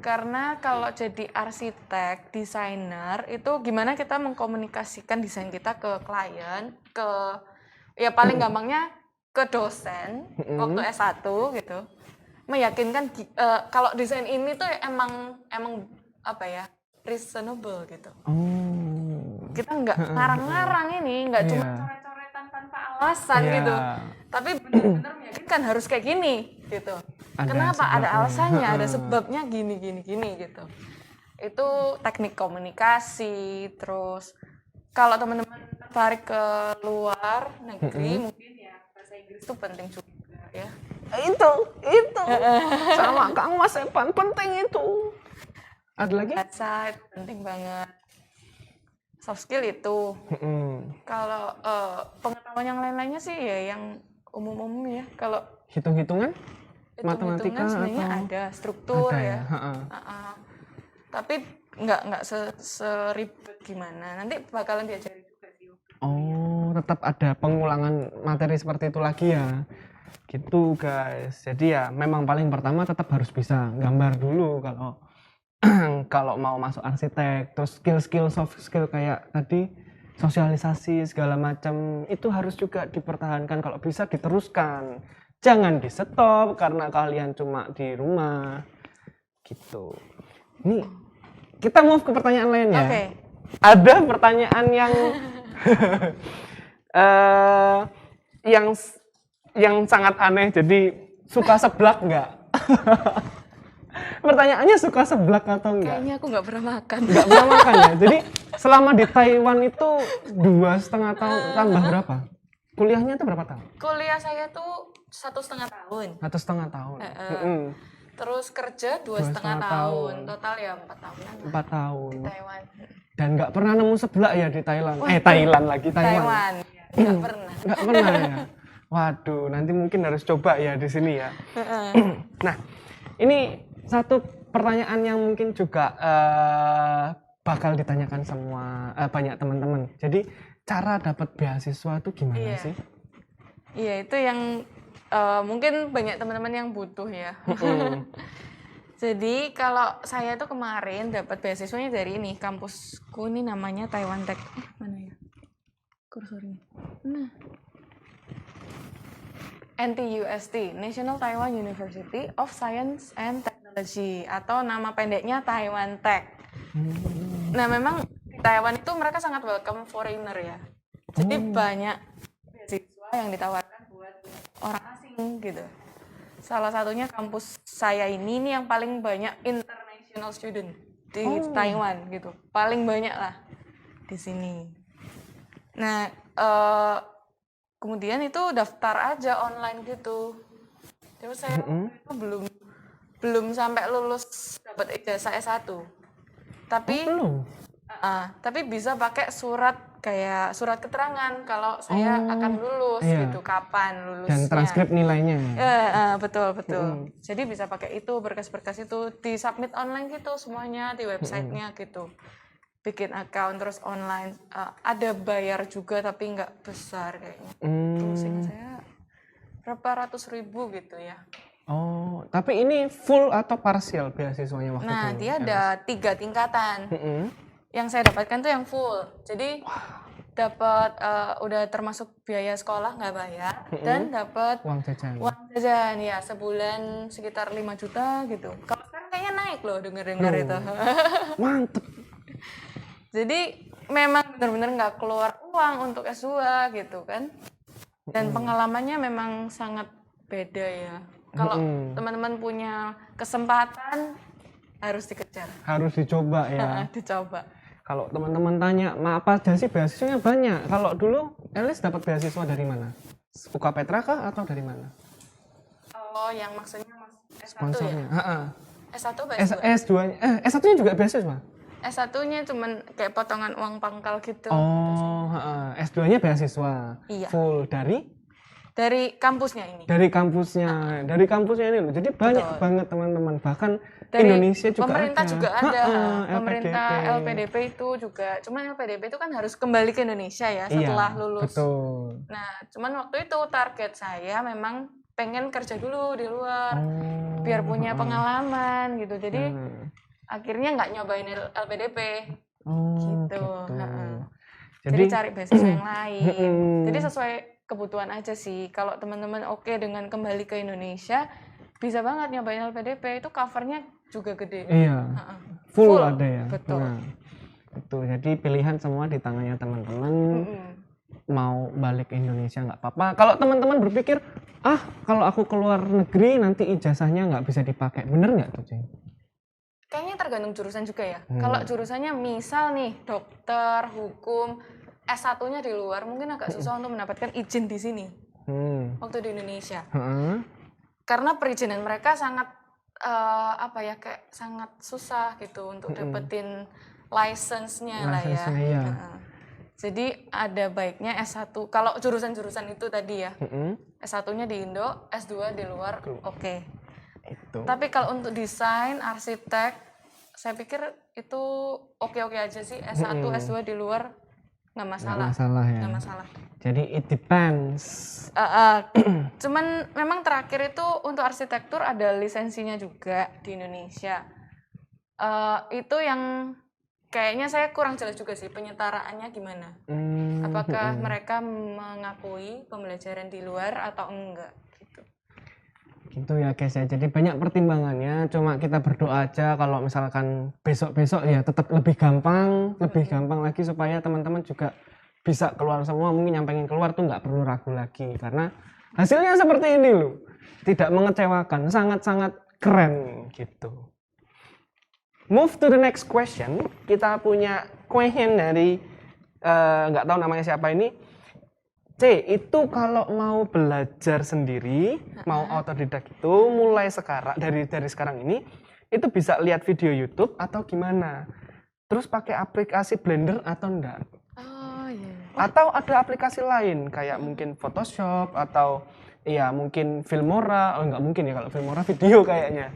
S1: Karena kalau jadi arsitek, desainer, itu gimana kita mengkomunikasikan desain kita ke klien, ya paling gampangnya ke dosen waktu S1 gitu. Meyakinkan kalau desain ini tuh emang apa ya, reasonable gitu. Kita nggak ngarang-ngarang ini, nggak cuma coret-coretan tanpa alasan gitu. Tapi benar-benar meyakinkan harus kayak gini gitu. Kenapa? Ada alasannya, ada sebabnya gini gitu. Itu teknik komunikasi. Terus kalau teman-teman tertarik ke luar negeri, mungkin ya bahasa Inggris itu penting juga ya.
S2: Itu sama Kang Mas Evan penting itu. Ada lagi?
S1: Bahasa itu penting banget. Soft skill itu. Kalau pengetahuan yang lain-lainnya sih ya yang umum-umum ya. Kalau
S2: hitung-hitungan, matematika
S1: sebenarnya
S2: atau
S1: ada struktur
S2: ada
S1: ya.
S2: Tapi
S1: nggak seribet gimana. Nanti bakalan diajari juga sih.
S2: Tetap ada pengulangan materi seperti itu lagi ya. Gitu guys. Jadi ya memang paling pertama tetap harus bisa gambar dulu kalau mau masuk arsitek. Terus skill soft skill kayak tadi sosialisasi segala macam itu harus juga dipertahankan, kalau bisa diteruskan. Jangan di stop karena kalian cuma di rumah. Gitu. Ini kita move ke pertanyaan lain ya.
S1: Okay.
S2: Ada pertanyaan yang sangat aneh, jadi suka seblak nggak? Pertanyaannya suka seblak atau enggak?
S1: Kayaknya aku nggak pernah makan.
S2: Nggak pernah makan ya? Jadi selama di Taiwan itu 2,5 tahun tambah berapa? Kuliahnya itu berapa tahun?
S1: Kuliah saya tuh 1,5 tahun.
S2: 1,5 tahun.
S1: Terus kerja 2,5 tahun. Total ya 4 tahunan lah
S2: 4 tahun.
S1: di Taiwan.
S2: Dan nggak pernah nemu seblak ya di Thailand. Thailand lagi, Taiwan.
S1: Taiwan. Nggak pernah.
S2: Nggak pernah ya. Waduh, nanti mungkin harus coba ya di sini ya. Nah, ini satu pertanyaan yang mungkin juga bakal ditanyakan semua banyak teman-teman. Jadi cara dapat beasiswa itu gimana sih?
S1: Iya, itu yang mungkin banyak teman-teman yang butuh ya. Jadi kalau saya tuh kemarin dapat beasiswanya dari ini, kampusku ini namanya Taiwan Tech. Mana ya? Kursornya. Nah. NTUST, National Taiwan University of Science and Technology, atau nama pendeknya Taiwan Tech. Nah, memang di Taiwan itu mereka sangat welcome foreigner ya. Jadi banyak beasiswa yang ditawarkan buat orang asing gitu. Salah satunya kampus saya ini yang paling banyak international student di Taiwan gitu. Paling banyak lah di sini. Nah, kemudian itu daftar aja online gitu. Terus saya itu belum sampai lulus dapat ijazah S1. Tapi tapi bisa pakai surat kayak surat keterangan kalau saya akan lulus gitu, kapan lulusnya.
S2: Dan transkrip nilainya.
S1: Betul. Jadi bisa pakai itu, berkas-berkas itu disubmit online gitu semuanya di websitenya gitu. Bikin account terus online, ada bayar juga tapi nggak besar kayaknya. Terus saya berapa ratus ribu gitu ya.
S2: Oh, tapi ini full atau parsial beasiswanya waktu itu?
S1: Nah, dia ada 3 tingkatan. Yang saya dapatkan tuh yang full. Jadi dapat udah termasuk biaya sekolah nggak bayar dan dapat
S2: uang jajan.
S1: Ya, sebulan sekitar 5 juta gitu. Kalau sekarang kayaknya naik loh dengar itu.
S2: Mantep.
S1: Jadi memang benar-benar nggak keluar uang untuk S2 gitu kan. Dan pengalamannya memang sangat beda ya. Kalau teman-teman punya kesempatan harus dikejar.
S2: Harus dicoba ya.
S1: Dicoba.
S2: Kalau teman-teman tanya, apa aja sih beasiswanya? Banyak. Kalau dulu Elis dapat beasiswa dari mana? UK Petra kah atau dari mana?
S1: Oh, yang maksudnya S1
S2: sponsornya.
S1: ya? S1 beasiswa?
S2: S2-nya, S1-nya juga beasiswa?
S1: S1-nya cuman kayak potongan uang pangkal gitu.
S2: Oh, S2-nya beasiswa.
S1: Iya.
S2: Full dari
S1: kampusnya ini.
S2: Dari kampusnya ini loh. Jadi banyak banget teman-teman. Bahkan
S1: dari
S2: Indonesia juga
S1: pemerintah
S2: ada.
S1: Juga ada. Pemerintah
S2: LPDP.
S1: LPDP itu juga. Cuman LPDP itu kan harus kembali ke Indonesia ya setelah lulus.
S2: Betul.
S1: Nah, cuman waktu itu target saya memang pengen kerja dulu di luar. Biar punya pengalaman gitu. Jadi akhirnya nggak nyobain LPDP. Gitu. Jadi cari beasiswa yang lain. Jadi sesuai kebutuhan aja sih. Kalau teman-teman oke dengan kembali ke Indonesia, bisa banget nyobain LPDP, itu covernya juga gede.
S2: Iya. Full ada ya.
S1: Betul.
S2: Betul. Jadi pilihan semua di tangannya teman-teman. Mau balik ke Indonesia nggak apa-apa. Kalau teman-teman berpikir, kalau aku keluar negeri nanti ijazahnya nggak bisa dipakai. Bener nggak tuh, Ceng?
S1: Kayaknya tergantung jurusan juga ya. Kalau jurusannya misal nih dokter, hukum, S1-nya di luar mungkin agak susah untuk mendapatkan izin di sini. Waktu di Indonesia. Karena perizinan mereka sangat kayak sangat susah gitu untuk dapetin license-nya lah ya.
S2: Iya.
S1: Jadi ada baiknya S1 kalau jurusan-jurusan itu tadi ya. S1-nya di Indo, S2 di luar. Oke.
S2: Itu.
S1: Tapi kalau untuk desain, arsitek, saya pikir itu oke-oke aja sih. S1, S2 di luar nggak masalah. Nggak masalah.
S2: Jadi it depends.
S1: Cuman memang terakhir itu untuk arsitektur ada lisensinya juga di Indonesia. Itu yang kayaknya saya kurang jelas juga sih penyetaraannya gimana. Apakah mereka mengakui pembelajaran di luar atau enggak gitu.
S2: Gitu ya guys ya. Jadi banyak pertimbangannya. Cuma kita berdoa aja kalau misalkan besok-besok ya tetap lebih gampang lagi supaya teman-teman juga bisa keluar semua. Mungkin yang pengen keluar tuh nggak perlu ragu lagi karena hasilnya seperti ini loh. Tidak mengecewakan, sangat-sangat keren gitu. Move to the next question. Kita punya question dari nggak tahu namanya siapa ini. C, itu kalau mau belajar sendiri, mau autodidak itu mulai sekarang dari sekarang ini itu bisa lihat video YouTube atau gimana. Terus pakai aplikasi Blender atau enggak?
S1: Oh iya.
S2: Atau ada aplikasi lain kayak mungkin Photoshop atau ya mungkin Filmora. Oh enggak mungkin ya kalau Filmora video kayaknya.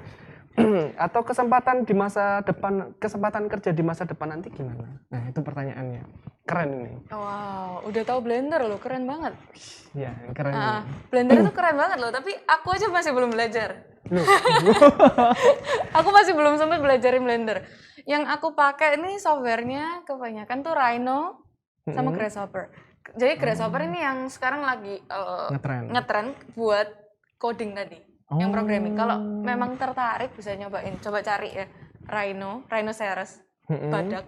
S2: Atau kesempatan kerja di masa depan nanti gimana? Nah, itu pertanyaannya. Keren ini.
S1: Wow, udah tahu Blender loh, keren banget.
S2: Ya, keren. Ini.
S1: Blender itu keren banget loh, tapi aku aja masih belum belajar.
S2: Loh.
S1: Aku masih belum sempat belajarin Blender. Yang aku pakai ini softwarenya kebanyakan tuh Rhino sama Grasshopper. Jadi Grasshopper ini yang sekarang lagi ngetren buat coding tadi, yang programming. Kalau memang tertarik bisa nyobain, coba cari ya Rhinoceros, badak.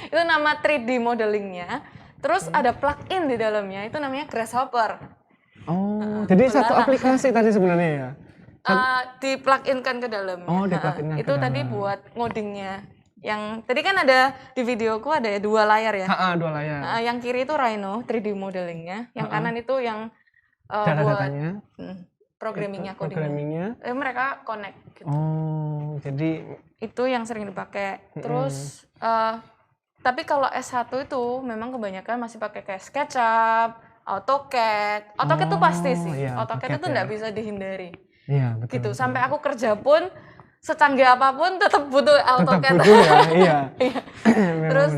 S1: Itu nama 3D modelingnya. Terus ada plugin di dalamnya, itu namanya Grasshopper.
S2: Oh, jadi satu aplikasi tadi sebenarnya ya?
S1: Di plug-in-kan ke dalam.
S2: Oh, di plug-in-kan
S1: itu
S2: ke
S1: tadi
S2: dalam.
S1: buat ngodingnya. Yang tadi kan ada di videoku ada 2 layar ya.
S2: Dua layar.
S1: Yang kiri itu Rhino 3D modelingnya, yang kanan itu yang
S2: data-datanya,
S1: programmingnya,
S2: codingnya.
S1: Mereka connect. Gitu.
S2: Oh, jadi
S1: itu yang sering dipakai. Terus tapi kalau S1 itu memang kebanyakan masih pakai kayak SketchUp, AutoCAD. AutoCAD itu pasti sih.
S2: Iya,
S1: AutoCAD itu nggak bisa dihindari.
S2: Iya, betul.
S1: Gitu. Sampai aku kerja pun secanggih apapun tetap butuh AutoCAD.
S2: Tetap butuh ya, iya.
S1: Terus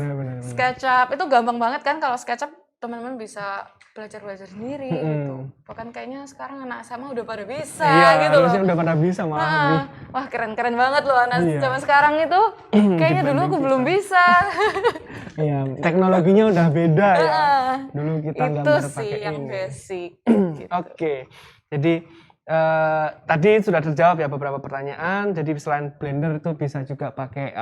S1: SketchUp itu gampang banget kan, kalau SketchUp teman-teman bisa belajar sendiri gitu. Bahkan kayaknya sekarang anak SMA udah pada bisa gitu loh.
S2: Iya, udah pada bisa malah.
S1: Wah, keren-keren banget loh anak zaman sekarang itu. Kayaknya dulu aku belum bisa.
S2: Iya, teknologinya udah beda ya. Dulu kita nggak
S1: itu
S2: pakai
S1: sih yang
S2: ini.
S1: basic. Gitu.
S2: Oke. Jadi tadi sudah terjawab ya beberapa pertanyaan. Jadi selain Blender itu bisa juga pakai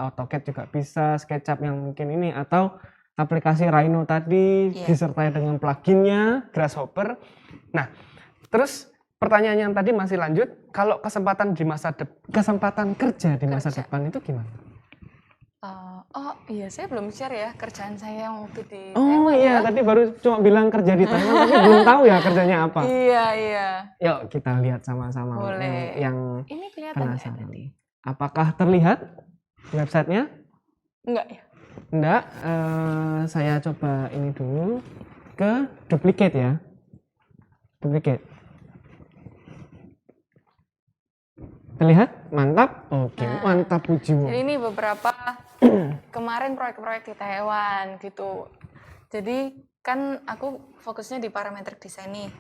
S2: AutoCAD juga bisa, SketchUp yang mungkin ini atau aplikasi Rhino tadi disertai dengan pluginnya Grasshopper. Nah, terus pertanyaan yang tadi masih lanjut, kalau kesempatan kerja di masa depan itu gimana?
S1: Oh iya, saya belum share ya kerjaan saya yang waktu di
S2: Taiwan iya, tadi baru cuma bilang kerja di Taiwan tapi belum tahu ya kerjanya apa.
S1: Iya.
S2: Yuk kita lihat sama-sama.
S1: Boleh.
S2: Yang
S1: ini kelihatan
S2: penasaran. Apakah terlihat websitenya?
S1: Enggak ya?
S2: Enggak, saya coba ini dulu ke duplicate ya. Duplicate. Terlihat? Mantap? Oke, mantap Pujiwo.
S1: Jadi ini beberapa kemarin proyek-proyek di Taiwan gitu. Jadi kan aku fokusnya di parametric design nih.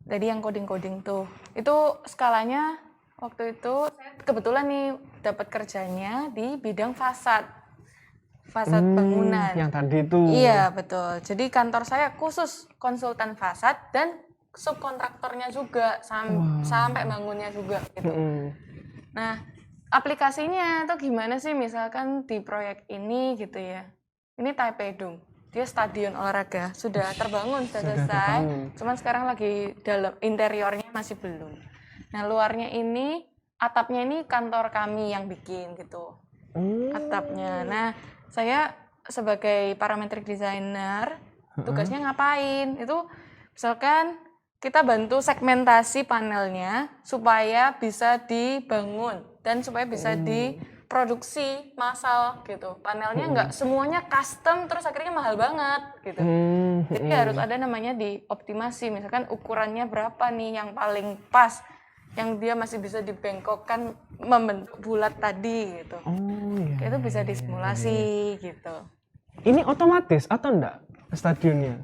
S1: Jadi yang coding-coding tuh. Itu skalanya waktu itu saya kebetulan nih dapat kerjanya di bidang fasad bangunan.
S2: Yang tadi itu.
S1: Iya, betul. Jadi kantor saya khusus konsultan fasad dan subkontraktornya juga sampai bangunnya juga gitu. Nah, aplikasinya tuh gimana sih misalkan di proyek ini gitu ya. Ini Taipei-dong. Dia stadion olahraga, sudah terbangun, sudah selesai. Cuman sekarang lagi dalam interiornya masih belum. Nah, luarnya ini atapnya ini kantor kami yang bikin gitu. Atapnya. Nah, saya sebagai parametric designer tugasnya ngapain? Itu misalkan kita bantu segmentasi panelnya supaya bisa dibangun dan supaya bisa diproduksi massal gitu. Panelnya nggak semuanya custom terus akhirnya mahal banget gitu. Jadi harus ada namanya dioptimasi. Misalkan ukurannya berapa nih yang paling pas, yang dia masih bisa dibengkokkan membentuk bulat tadi gitu. Itu bisa disimulasi gitu.
S2: Ini otomatis atau enggak stadionnya?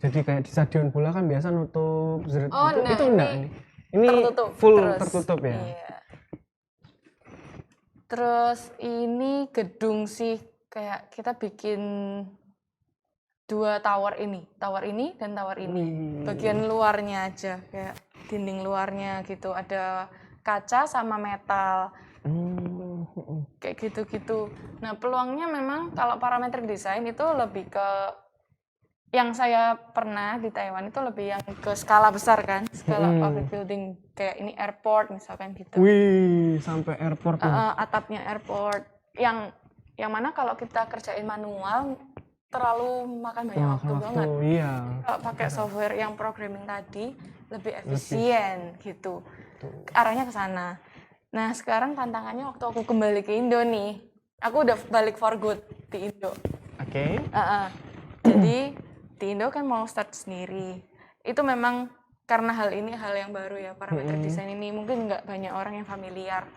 S2: Jadi kayak di stadion bola kan biasa nutup itu enggak ini? Ini
S1: tertutup,
S2: full tertutup ya?
S1: Iya. Terus ini gedung sih kayak kita bikin 2 tower ini dan tower ini. Bagian luarnya aja kayak dinding luarnya gitu, ada kaca sama metal. Kayak gitu-gitu. Nah, peluangnya memang kalau parametric design itu lebih ke yang saya pernah di Taiwan itu lebih yang ke skala besar kan, skala public building kayak ini airport misalkan gitu.
S2: Wih, sampai airport.
S1: Atapnya airport. Yang mana kalau kita kerjain manual terlalu makan banyak waktu banget.
S2: Iya.
S1: Kalau pakai software yang programming tadi lebih efisien gitu. Arahnya ke sana. Nah, sekarang tantangannya waktu aku kembali ke Indo nih. Aku udah balik for good di Indo.
S2: Oke.
S1: Jadi di Indo kan mau start sendiri. Itu memang karena hal ini hal yang baru ya, parametric design ini mungkin nggak banyak orang yang familiar.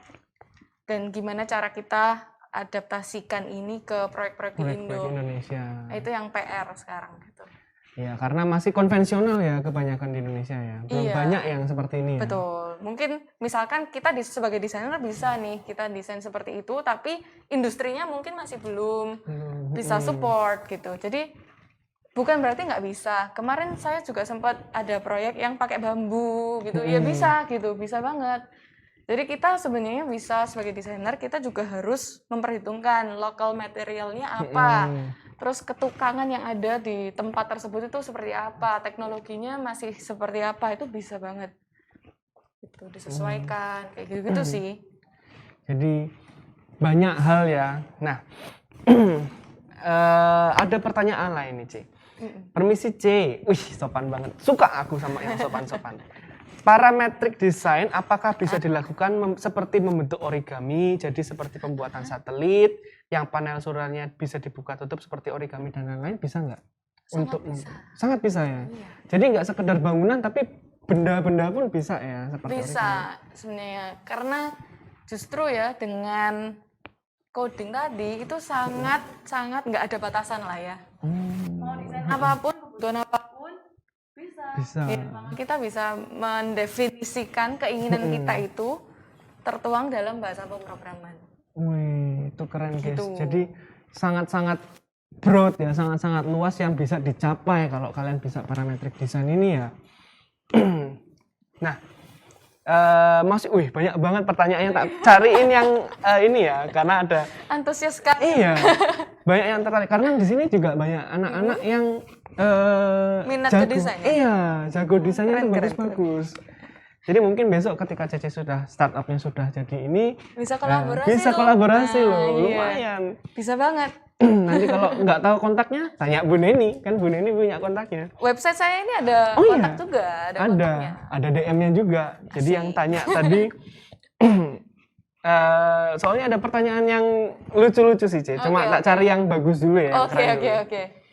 S1: Dan gimana cara kita adaptasikan ini ke proyek-proyek di Indo.
S2: Indonesia.
S1: Itu yang PR sekarang gitu.
S2: Ya, karena masih konvensional ya kebanyakan di Indonesia ya. Belum banyak yang seperti ini ya.
S1: Betul. Mungkin misalkan kita sebagai desainer bisa nih kita desain seperti itu, tapi industrinya mungkin masih belum bisa support gitu. Jadi bukan berarti nggak bisa. Kemarin saya juga sempat ada proyek yang pakai bambu gitu. Ya bisa gitu, bisa banget. Jadi kita sebenarnya bisa sebagai desainer kita juga harus memperhitungkan local materialnya apa. Terus ketukangan yang ada di tempat tersebut itu seperti apa, teknologinya masih seperti apa, itu bisa banget itu disesuaikan kayak gitu sih.
S2: Jadi banyak hal ya. Nah, ada pertanyaan lain nih, C. Permisi, C. Wih, sopan banget. Suka aku sama yang sopan-sopan. Parametric design apakah bisa dilakukan seperti membentuk origami, jadi seperti pembuatan satelit, yang panel surarnya bisa dibuka tutup seperti origami dan lain-lain, bisa nggak? Sangat bisa ya. Iya. Jadi nggak sekedar bangunan, tapi benda-benda pun bisa ya seperti
S1: bisa sebenarnya, karena justru ya dengan coding tadi itu sangat nggak ada batasan lah ya. Mau desain apapun, kebutuhan apapun bisa. Ya, kita bisa mendefinisikan keinginan kita itu tertuang dalam bahasa pemrograman.
S2: Wih, itu keren guys. Jadi sangat-sangat broad ya, sangat-sangat luas yang bisa dicapai kalau kalian bisa parametric design ini ya. Nah, masih, banyak banget pertanyaannya, tak cariin yang ini ya, karena ada
S1: antusias sekali.
S2: Iya, banyak yang tertarik karena di sini juga banyak anak-anak yang
S1: minat
S2: jago,
S1: ke desain.
S2: Iya, jago desainnya itu bagus-bagus. Jadi mungkin besok ketika Cece sudah startupnya sudah jadi ini
S1: bisa kolaborasi.
S2: Bisa kolaborasi loh, lumayan.
S1: Bisa banget.
S2: Nanti kalau nggak tahu kontaknya, tanya Bu Neni, kan Bu Neni punya kontaknya.
S1: Website saya ini ada kontak juga,
S2: ada DM-nya juga. Jadi yang tanya tadi, soalnya ada pertanyaan yang lucu-lucu sih, C. Cuma tak cari yang bagus dulu ya.
S1: Oke.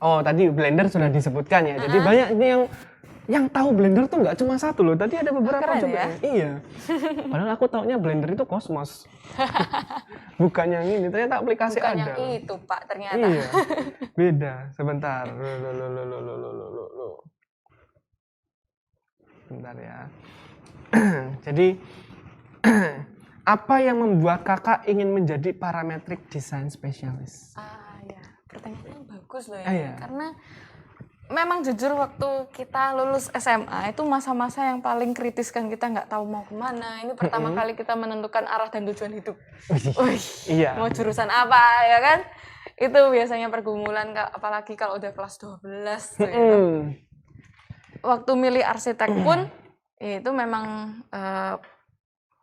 S2: Oh, tadi Blender sudah disebutkan ya. Jadi banyak ini yang tahu Blender tuh nggak cuma satu loh. Tadi ada beberapa juga. Ya? Iya. Padahal aku taunya Blender itu Cosmos. Bukan yang ini. Ternyata aplikasi
S1: bukan
S2: ada.
S1: Bukan yang itu, Pak. Ternyata.
S2: Iya. Beda. Sebentar. Bentar ya. Jadi apa yang membuat kakak ingin menjadi parametric design specialist?
S1: Ya. Pertanyaan yang bagus loh ya.
S2: Iya.
S1: Karena memang jujur waktu kita lulus SMA itu masa-masa yang paling kritis kan, kita nggak tahu mau kemana. Ini pertama kali kita menentukan arah dan tujuan hidup.
S2: Iya.
S1: Mau jurusan apa ya kan? Itu biasanya pergumulan, apalagi kalau udah kelas 12 tuh ya. Waktu milih arsitek pun ya itu memang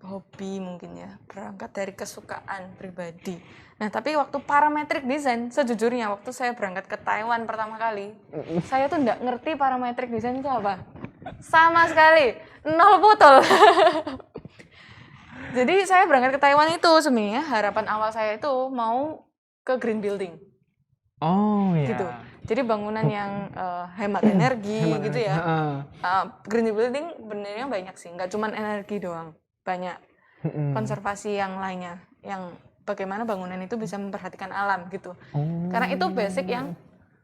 S1: hobi mungkin ya, berangkat dari kesukaan pribadi. Nah, tapi waktu parametric design, sejujurnya waktu saya berangkat ke Taiwan pertama kali, saya tuh nggak ngerti parametric design itu apa. Sama sekali, nol botol. Jadi saya berangkat ke Taiwan itu sebenarnya harapan awal saya itu mau ke green building.
S2: Oh iya.
S1: Gitu. Jadi bangunan yang hemat energi gitu ya. Green building benernya banyak sih, nggak cuma energi doang. Banyak konservasi yang lainnya, yang bagaimana bangunan itu bisa memperhatikan alam gitu. Karena itu basic yang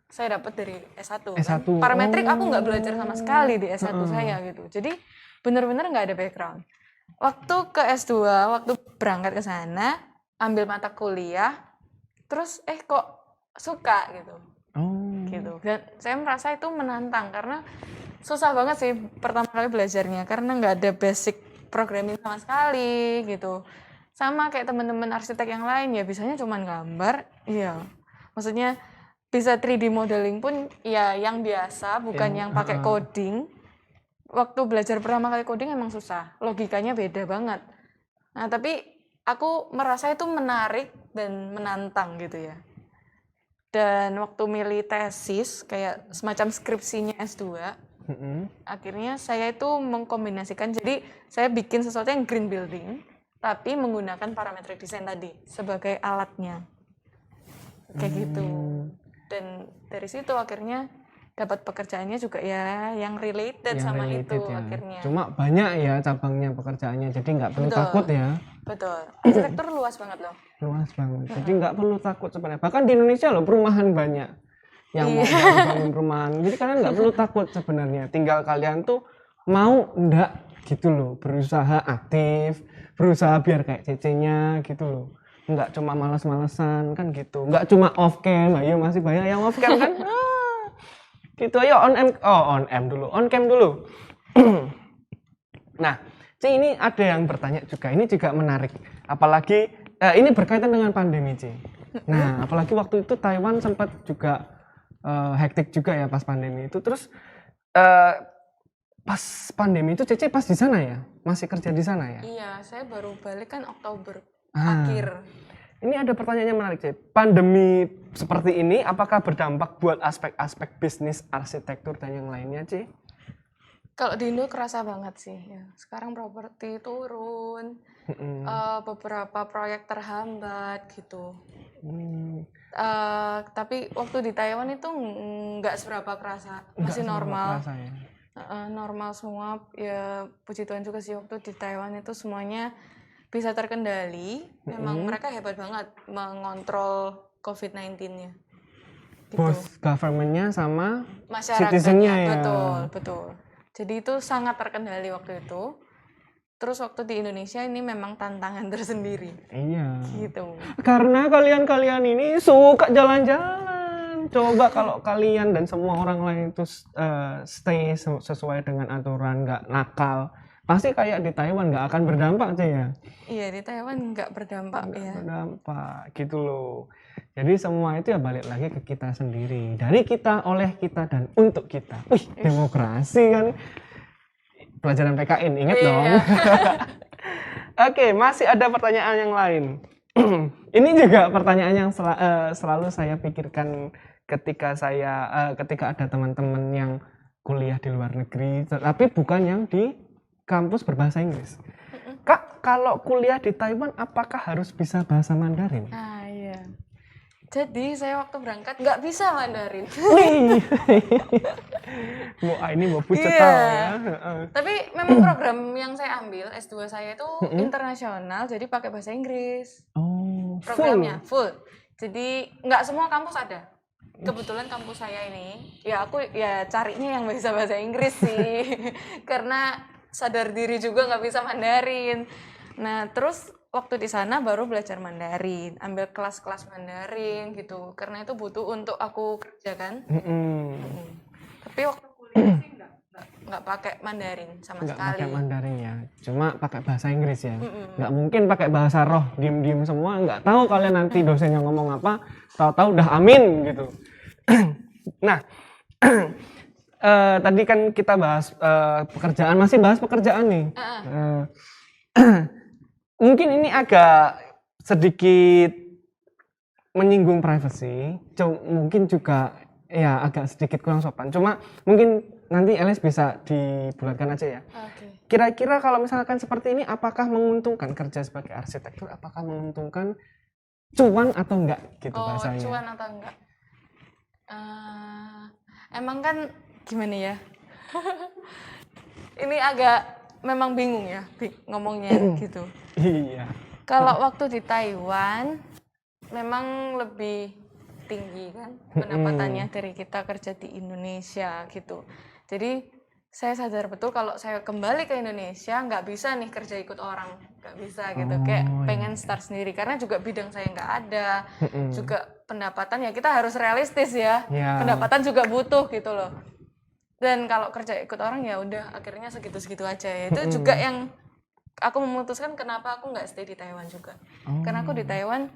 S1: saya dapat dari S1. Kan? Parametrik aku nggak belajar sama sekali di S1 saya gitu. Jadi benar-benar nggak ada background. Waktu ke S2, waktu berangkat ke sana, ambil mata kuliah, terus kok suka gitu. Gitu. Dan saya merasa itu menantang karena susah banget sih pertama kali belajarnya karena nggak ada basic programming sama sekali gitu. Sama kayak teman-teman arsitek yang lain ya bisanya cuma gambar, iya. Maksudnya bisa 3D modeling pun ya yang biasa, bukan yang pakai coding. Waktu belajar pertama kali coding emang susah, logikanya beda banget. Nah, tapi aku merasa itu menarik dan menantang gitu ya. Dan waktu milih tesis kayak semacam skripsinya S2, akhirnya saya itu mengkombinasikan, jadi saya bikin sesuatu yang green building tapi menggunakan parametric design tadi sebagai alatnya kayak gitu. Dan dari situ akhirnya dapat pekerjaannya juga ya yang related sama itu
S2: ya.
S1: akhirnya.
S2: Cuma banyak ya cabangnya pekerjaannya, jadi nggak perlu
S1: Betul.
S2: takut ya.
S1: Betul, arsitektur luas banget loh.
S2: Luas banget, jadi nggak perlu takut sebenarnya. Bahkan di Indonesia loh perumahan banyak yang mau bangun perumahan, jadi kalian nggak perlu takut sebenarnya. Tinggal kalian tuh mau enggak gitu loh, berusaha aktif, berusaha biar kayak CC-nya gitu loh. Nggak cuma males-malesan kan gitu, nggak cuma off cam, ayo masih banyak yang off cam kan. Gitu, ayo on cam dulu. Nah, Ci, ini ada yang bertanya juga, ini juga menarik. Apalagi ini berkaitan dengan pandemi, Ci. Nah, apalagi waktu itu Taiwan sempat juga hektik juga ya pas pandemi itu. Terus pas pandemi itu Cece pas di sana ya? Masih kerja di sana ya?
S1: Iya, saya baru balik kan Oktober akhir.
S2: Ini ada pertanyaan yang menarik, Cece. Pandemi seperti ini apakah berdampak buat aspek-aspek bisnis arsitektur dan yang lainnya, Ci?
S1: Kalau di Indo kerasa banget sih ya. Sekarang properti turun, beberapa proyek terhambat gitu. Tapi waktu di Taiwan itu nggak seberapa kerasa, masih normal.
S2: Kerasa, ya?
S1: Normal semua ya, puji Tuhan juga sih waktu di Taiwan itu semuanya bisa terkendali. Memang mereka hebat banget mengontrol COVID-19-nya. Gitu.
S2: Both government-nya sama
S1: masyarakatnya,
S2: citizen-nya ya.
S1: Betul. Jadi itu sangat terkendali waktu itu. Terus waktu di Indonesia ini memang tantangan tersendiri.
S2: Iya.
S1: Gitu.
S2: Karena kalian ini suka jalan-jalan. Coba kalau kalian dan semua orang lain itu stay sesuai dengan aturan, nggak nakal, pasti kayak di Taiwan nggak akan berdampak aja ya.
S1: Iya, di Taiwan nggak berdampak ya.
S2: Berdampak gitu loh. Jadi semua itu ya balik lagi ke kita sendiri. Dari kita, oleh kita, dan untuk kita. Wih, demokrasi kan. Pelajaran PKN, ingat dong. Oke, masih ada pertanyaan yang lain. Ini juga pertanyaan yang selalu saya pikirkan ketika ada teman-teman yang kuliah di luar negeri, tapi bukan yang di kampus berbahasa Inggris. Kak, kalau kuliah di Taiwan, apakah harus bisa bahasa Mandarin?
S1: Ah iya. Jadi saya waktu berangkat nggak bisa Mandarin.
S2: Wih, ini mau pucat ya.
S1: Tapi memang program yang saya ambil S2 saya itu internasional, jadi pakai bahasa Inggris.
S2: Oh,
S1: programnya full. Jadi nggak semua kampus ada. Kebetulan kampus saya ini, ya aku ya carinya yang bisa bahasa Inggris sih, karena sadar diri juga nggak bisa Mandarin. Nah terus waktu di sana baru belajar Mandarin, ambil kelas-kelas Mandarin gitu, karena itu butuh untuk aku kerja kan. Tapi waktu kuliah sih nggak pakai Mandarin sama sekali.
S2: Nggak pakai Mandarin ya, cuma pakai bahasa Inggris ya. Nggak mungkin pakai bahasa roh, diem-diem semua. Nggak tahu kalian nanti dosennya ngomong apa, tahu-tahu udah amin gitu. Nah, tadi kan kita bahas pekerjaan, masih bahas pekerjaan nih. Mungkin ini agak sedikit menyinggung privacy, mungkin juga ya agak sedikit kurang sopan. Cuma mungkin nanti Elis bisa dibulatkan aja ya.
S1: Okay.
S2: Kira-kira kalau misalkan seperti ini, apakah menguntungkan kerja sebagai arsitektur? Apakah menguntungkan cuan atau enggak gitu bahasanya?
S1: Cuan atau enggak? Emang kan gimana ya? Ini agak memang bingung ya ngomongnya gitu.
S2: Iya.
S1: Kalau waktu di Taiwan memang lebih tinggi kan pendapatannya dari kita kerja di Indonesia gitu. Jadi saya sadar betul kalau saya kembali ke Indonesia nggak bisa nih kerja ikut orang, nggak bisa gitu. Kayak pengen start sendiri karena juga bidang saya nggak ada, juga pendapatan ya kita harus realistis ya. Pendapatan juga butuh gitu loh. Dan kalau kerja ikut orang ya udah akhirnya segitu-segitu aja ya. Itu juga yang aku memutuskan kenapa aku nggak stay di Taiwan juga. Karena aku di Taiwan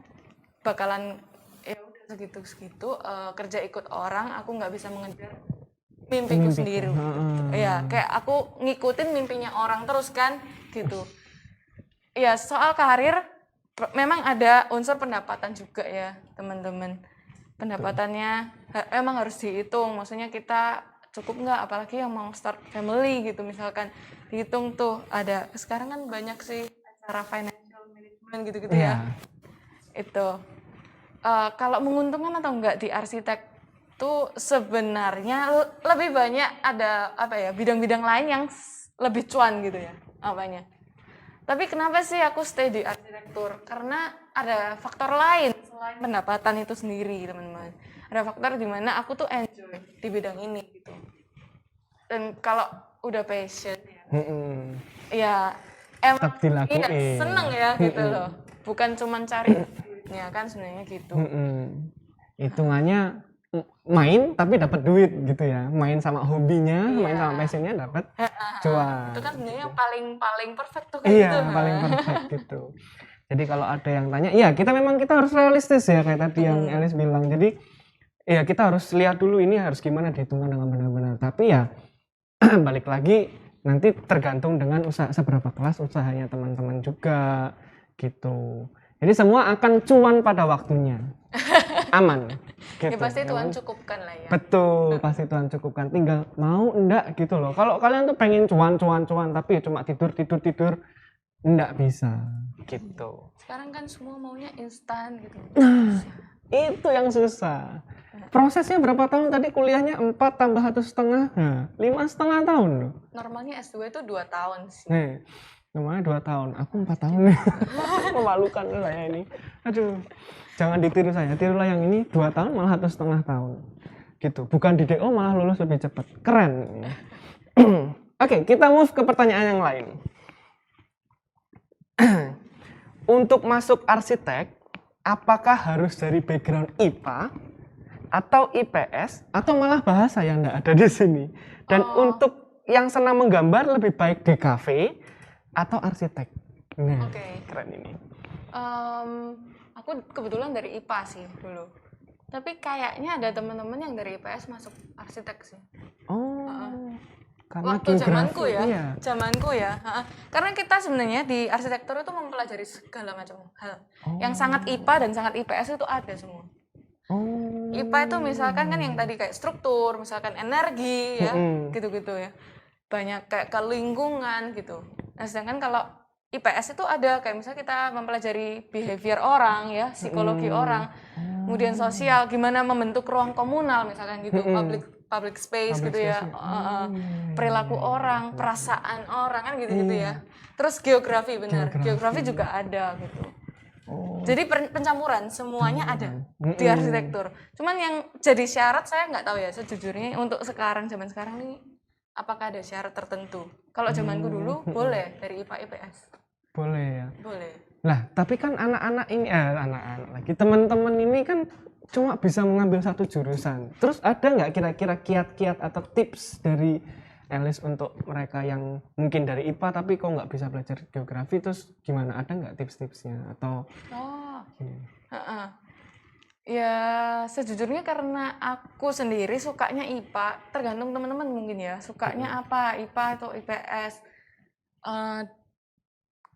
S1: bakalan ya udah segitu-segitu kerja ikut orang, aku nggak bisa mengejar mimpiku sendiri. Ya kayak aku ngikutin mimpinya orang terus kan gitu. Ya soal karir memang ada unsur pendapatan juga ya teman-teman. pendapatannya emang harus dihitung, maksudnya kita cukup nggak, apalagi yang mau start family gitu, misalkan dihitung tuh ada sekarang kan banyak sih acara financial management gitu-gitu ya. Itu kalau menguntungkan atau enggak di arsitek tuh sebenarnya lebih banyak ada apa ya, bidang-bidang lain yang lebih cuan gitu ya apanya. Tapi kenapa sih aku stay di arsitektur? Karena ada faktor lain selain pendapatan itu sendiri, teman-teman. Ada faktor di mana aku tuh enjoy di bidang ini gitu. Dan kalau udah passion ya emang iya, seneng ya gitu loh. Bukan cuma cari duitnya kan sebenarnya gitu.
S2: Hitungannya main tapi dapat duit gitu ya. Main sama hobinya, main sama passionnya dapat cuan.
S1: Itu kan sebenarnya yang paling perfect tuh
S2: kayak
S1: gitu.
S2: Paling perfect gitu. Jadi kalau ada yang tanya, iya kita harus realistis ya kayak tadi yang Elis bilang. Jadi ya kita harus lihat dulu ini harus gimana dihitungkan dengan benar-benar. Tapi ya balik lagi nanti tergantung dengan seberapa kelas usahanya teman-teman juga gitu. Jadi semua akan cuan pada waktunya. Aman.
S1: Ya
S2: Gitu.
S1: pasti Tuhan cukupkan lah ya.
S2: Betul, pasti Tuhan cukupkan. Tinggal mau enggak gitu loh. Kalau kalian tuh pengen cuan tapi ya cuma tidur, enggak bisa gitu.
S1: Sekarang kan semua maunya instan gitu.
S2: Itu yang susah. Prosesnya berapa tahun tadi kuliahnya? 4 tambah 1,5. Nah, 5,5 tahun loh.
S1: Normalnya S2 itu 2 tahun sih.
S2: Nih, namanya 2 tahun. Aku 4 tahun nih. Memalukan saya ini. Aduh. Jangan ditiru saya. Tirulah yang ini 2 tahun malah 1,5 tahun. Gitu. Bukan di DO malah lulus lebih cepat. Keren. Oke, kita move ke pertanyaan yang lain. Untuk masuk arsitek, apakah harus dari background IPA atau IPS atau malah bahasa yang enggak ada di sini? Dan untuk yang senang menggambar lebih baik DKV atau arsitek? Nah, keren ini.
S1: Aku kebetulan dari IPA sih dulu. Tapi kayaknya ada teman-teman yang dari IPS masuk arsitek sih.
S2: Karena
S1: waktu zamanku ya, zamanku ya. Karena kita sebenarnya di arsitektur itu mempelajari segala macam hal. Yang sangat IPA dan sangat IPS itu ada semua. IPA itu misalkan kan yang tadi kayak struktur, misalkan energi ya, gitu-gitu ya. Banyak kayak ke lingkungan gitu. Nah, sedangkan kalau IPS itu ada kayak misalnya kita mempelajari behavior orang ya, psikologi orang, kemudian sosial, gimana membentuk ruang komunal misalkan gitu, public space gitu ya, perilaku orang, perasaan orang kan gitu-gitu ya. Terus geografi benar, geografi juga ada gitu. Jadi pencampuran semuanya ada di arsitektur. Cuman yang jadi syarat saya nggak tahu ya sejujurnya untuk zaman sekarang nih apakah ada syarat tertentu. Kalau zamanku dulu boleh dari IPA IPS.
S2: Boleh ya.
S1: Boleh.
S2: Lah, tapi kan anak-anak ini anak-anak lagi teman-teman ini kan cuma bisa mengambil satu jurusan. Terus ada nggak kira-kira kiat-kiat atau tips dari Elis untuk mereka yang mungkin dari IPA tapi kok nggak bisa belajar geografi, terus gimana? Ada nggak tips-tipsnya atau?
S1: Ya sejujurnya karena aku sendiri sukanya IPA, tergantung teman-teman mungkin ya sukanya apa, IPA atau IPS.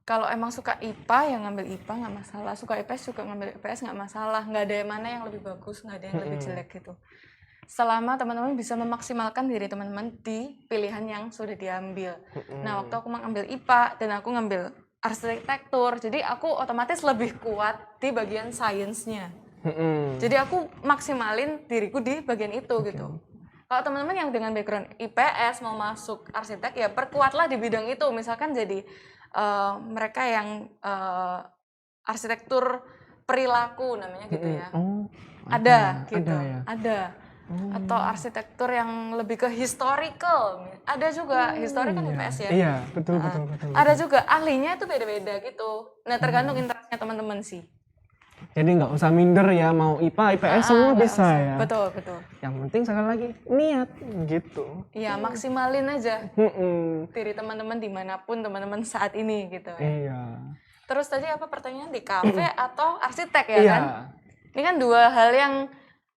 S1: Kalau emang suka IPA yang ngambil IPA nggak masalah, suka IPS juga ngambil IPS nggak masalah, nggak ada yang mana yang lebih bagus, nggak ada yang lebih jelek gitu. Selama teman-teman bisa memaksimalkan diri teman-teman di pilihan yang sudah diambil. Nah waktu aku mengambil IPA dan aku ngambil arsitektur, jadi aku otomatis lebih kuat di bagian sainsnya. Jadi aku maksimalin diriku di bagian itu gitu. Kalau teman-teman yang dengan background IPS mau masuk arsitek ya perkuatlah di bidang itu, misalkan jadi mereka yang arsitektur perilaku namanya gitu ya. Ada gitu. Ya? Ada. Atau arsitektur yang lebih ke historical. Ada juga historical IPS ya.
S2: Iya, betul.
S1: Ada juga ahlinya itu beda-beda gitu. Nah, tergantung interestnya teman-teman sih.
S2: Jadi nggak usah minder ya, mau IPA, IPS semua bisa usah. Ya.
S1: Betul.
S2: Yang penting sekali lagi niat gitu.
S1: Iya, maksimalin aja diri teman-teman dimanapun teman-teman saat ini gitu ya.
S2: Iya.
S1: Terus tadi apa pertanyaan di kafe atau arsitek ya kan? Ini kan dua hal yang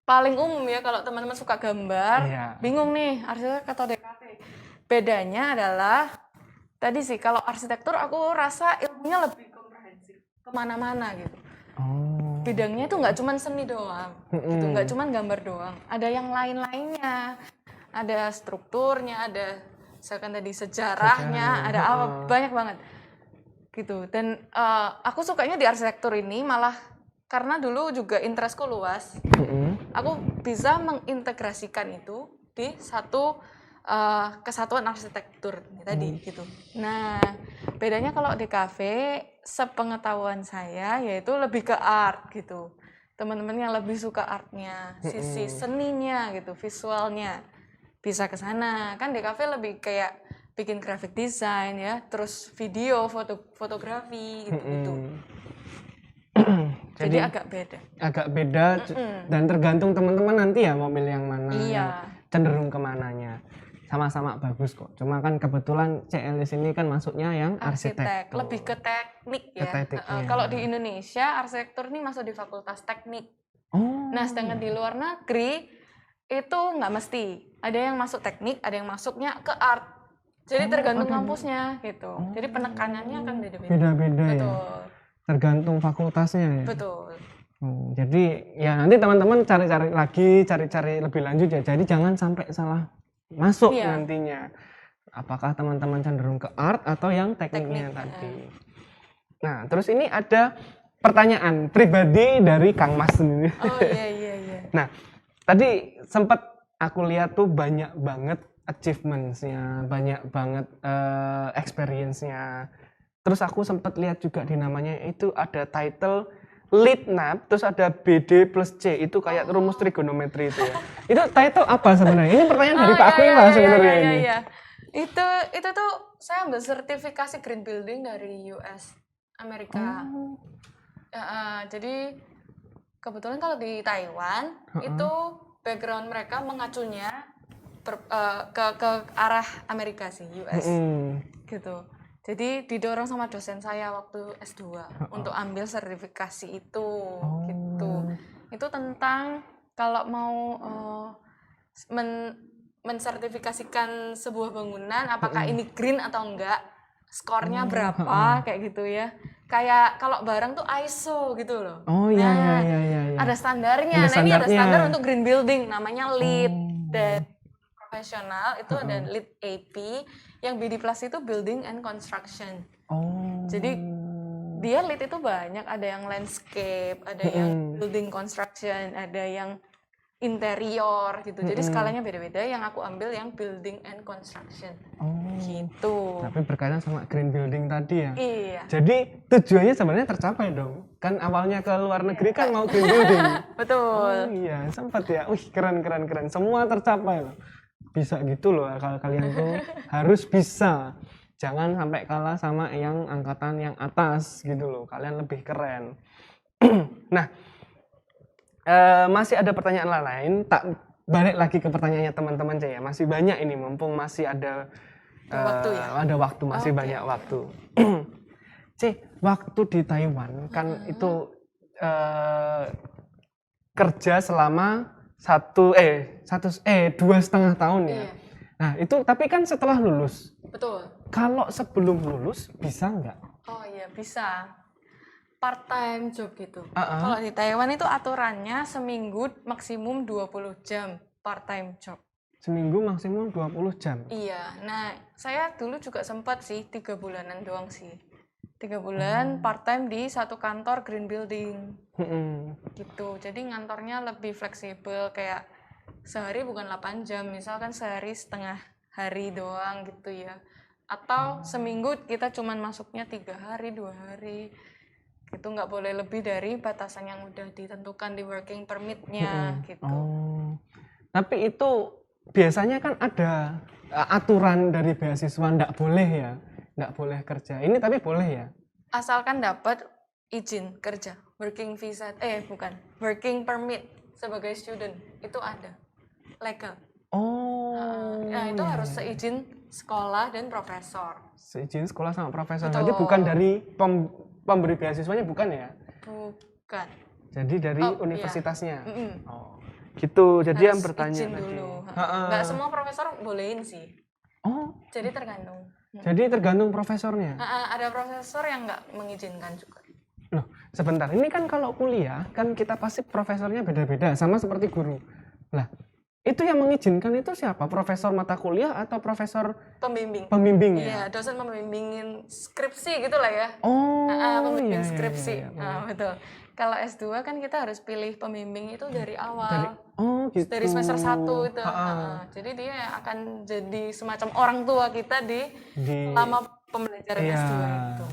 S1: paling umum ya kalau teman-teman suka gambar, bingung nih arsitek atau DKV. Bedanya adalah tadi sih kalau arsitektur aku rasa ilmunya lebih komprehensif, kemana-mana gitu. bidangnya itu nggak cuma seni doang, gitu, nggak cuma gambar doang, ada yang lain-lainnya, ada strukturnya, ada misalkan tadi sejarahnya, ada apa, banyak banget, gitu. Dan aku sukanya di arsitektur ini malah karena dulu juga interestku luas, aku bisa mengintegrasikan itu di satu kesatuan arsitektur tadi gitu. Nah, bedanya kalau di kafe, sepengetahuan saya yaitu lebih ke art gitu. Teman-teman yang lebih suka artnya, sisi seninya gitu, visualnya bisa ke sana. Kan di kafe lebih kayak bikin graphic design ya, terus video, fotografi gitu-gitu. Jadi agak beda.
S2: Dan tergantung teman-teman nanti ya mau milih yang mana,
S1: Iya.
S2: yang cenderung kemananya. Sama-sama bagus kok. Cuma kan kebetulan CLS ini kan masuknya yang arsitek.
S1: Lebih ke teknik ya. Kalau di Indonesia arsitektur ini masuk di fakultas teknik. Nah, sedangkan di luar negeri itu nggak mesti. Ada yang masuk teknik, ada yang masuknya ke art. Jadi tergantung kampusnya gitu. Jadi penekanannya akan beda-beda.
S2: Beda-beda ya.
S1: Betul.
S2: Tergantung fakultasnya ya.
S1: Betul.
S2: Jadi ya nanti teman-teman cari-cari lagi, cari-cari lebih lanjut ya. Jadi jangan sampai salah masuk nantinya. Apakah teman-teman cenderung ke art atau yang tekniknya tadi. Nah, terus ini ada pertanyaan pribadi dari Kang Mas sendiri.
S1: Oh iya.
S2: Nah, tadi sempat aku lihat tuh banyak banget achievements-nya, banyak banget experience-nya. Terus aku sempat lihat juga di namanya itu ada title Lead NAP, terus ada BD plus C, itu kayak rumus trigonometri itu ya. Itu title apa sebenarnya? Ini pertanyaan dari Pak Akwin lah sebenarnya ini.
S1: Iya. Itu tuh saya ambil sertifikasi green building dari US, Amerika. Jadi kebetulan kalau di Taiwan itu background mereka mengacunya ke arah Amerika sih, US. Gitu. Jadi didorong sama dosen saya waktu S2 untuk ambil sertifikasi itu gitu. Itu tentang kalau mau mensertifikasikan sebuah bangunan apakah ini green atau enggak, skornya berapa kayak gitu ya. Kayak kalau barang tuh ISO gitu loh.
S2: Iya.
S1: Ada standarnya. Nah, ini ada standar untuk green building namanya LEED. Dan profesional itu ada LEED AP, yang BD Plus itu Building and Construction. Jadi dia LEED itu banyak, ada yang landscape, ada yang building construction, ada yang interior gitu. Jadi skalanya beda-beda. Yang aku ambil yang building and construction. Gitu.
S2: Tapi berkaitan sama green building tadi ya.
S1: Iya.
S2: Jadi tujuannya sebenarnya tercapai dong. Kan awalnya ke luar negeri kan mau green building.
S1: Betul.
S2: Iya, sempat ya. Wih, keren. Semua tercapai loh. Bisa gitu loh, kalau kalian tuh harus bisa. Jangan sampai kalah sama yang angkatan yang atas gitu loh. Kalian lebih keren. Nah, masih ada pertanyaan lain. Tak balik lagi ke pertanyaannya teman-teman aja ya. Masih banyak ini, mumpung masih ada
S1: waktu ya.
S2: Ada waktu, masih banyak waktu. Waktu di Taiwan kan itu kerja selama 2,5 tahun ya. Nah itu tapi kan setelah lulus.
S1: Betul.
S2: Kalau sebelum lulus bisa nggak?
S1: Oh iya bisa. Part time job gitu. Kalau di Taiwan itu aturannya seminggu maksimum 20 jam part time job.
S2: Seminggu maksimum 20 jam?
S1: Iya. Nah saya dulu juga sempat sih 3 bulanan doang sih. 3 bulan part time di satu kantor green building. Gitu. Jadi ngantornya lebih fleksibel, kayak sehari bukan 8 jam, misalkan sehari setengah hari doang gitu ya. Atau seminggu kita cuman masuknya 3 hari, 2 hari. Gitu, nggak boleh lebih dari batasan yang udah ditentukan di working permit-nya gitu.
S2: Tapi itu biasanya kan ada aturan dari beasiswa nggak boleh ya. Nggak boleh kerja. Ini tapi boleh ya?
S1: Asalkan dapat izin kerja, working permit sebagai student itu ada, legal. Nah itu harus seizin sekolah dan profesor.
S2: Seizin sekolah sama profesor. Jadi bukan dari pemberi beasiswanya, bukan ya?
S1: Bukan.
S2: Jadi dari universitasnya. Gitu. Jadi yang bertanya
S1: izin dulu. Nggak semua profesor bolehin sih. Jadi tergantung.
S2: Jadi tergantung profesornya.
S1: Ada profesor yang nggak mengizinkan juga.
S2: Loh, sebentar, ini kan kalau kuliah kan kita pasti profesornya beda-beda, sama seperti guru. Lah, itu yang mengizinkan itu siapa? Profesor mata kuliah atau profesor
S1: Pembimbing
S2: ya?
S1: Iya, dosen pembimbingin skripsi gitu lah ya.
S2: Oh,
S1: Pembimbing
S2: iya,
S1: skripsi.
S2: iya.
S1: Betul. Kalau S2 kan kita harus pilih pembimbing itu dari awal.
S2: Gitu.
S1: Dari semester 1 itu. Jadi dia yang akan jadi semacam orang tua kita selama pembelajaran S2 itu.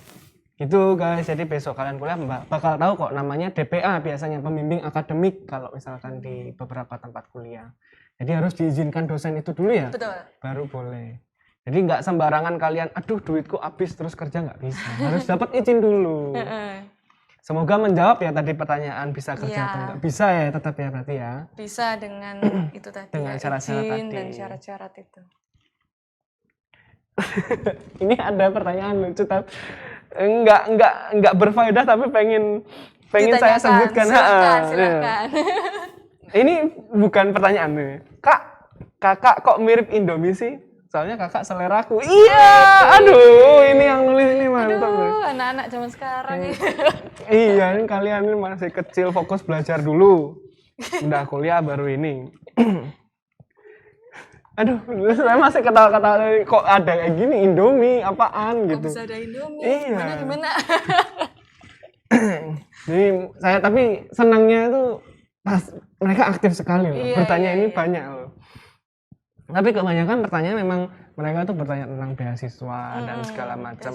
S2: Itu guys, jadi besok kalian kuliah bakal tahu kok namanya DPA, biasanya pembimbing akademik kalau misalkan di beberapa tempat kuliah. Jadi harus diizinkan dosen itu dulu ya.
S1: Betul.
S2: Baru boleh. Jadi nggak sembarangan kalian, aduh duitku habis terus kerja, nggak bisa. Harus dapat izin dulu. Semoga menjawab ya tadi pertanyaan bisa kerja atau nggak bisa ya, tetap ya berarti ya.
S1: Bisa dengan itu tadi.
S2: Dengan syarat-syarat tadi.
S1: Dan syarat-syarat itu.
S2: Ini ada pertanyaan lucu tapi enggak berfaedah, tapi pengen saya sebutkan.
S1: Silakan.
S2: Ini bukan pertanyaan nih. Kakak kok mirip Indomie sih? Soalnya kakak seleraku. Iya, aduh, ini yang nulis ini mantap.
S1: Aduh, anak-anak zaman sekarang ini.
S2: Iya, ini kalian ini masih kecil, fokus belajar dulu. Udah kuliah baru ini. Aduh, saya masih ketawa-ketawa, kok ada kayak gini, Indomie, apaan gitu.
S1: Kok bisa ada Indomie?
S2: Iya.
S1: Gimana?
S2: Jadi saya tapi senangnya itu pas mereka aktif sekali loh. Bertanya ini banyak loh. Tapi kebanyakan pertanyaan memang mereka tuh bertanya tentang beasiswa dan segala macam.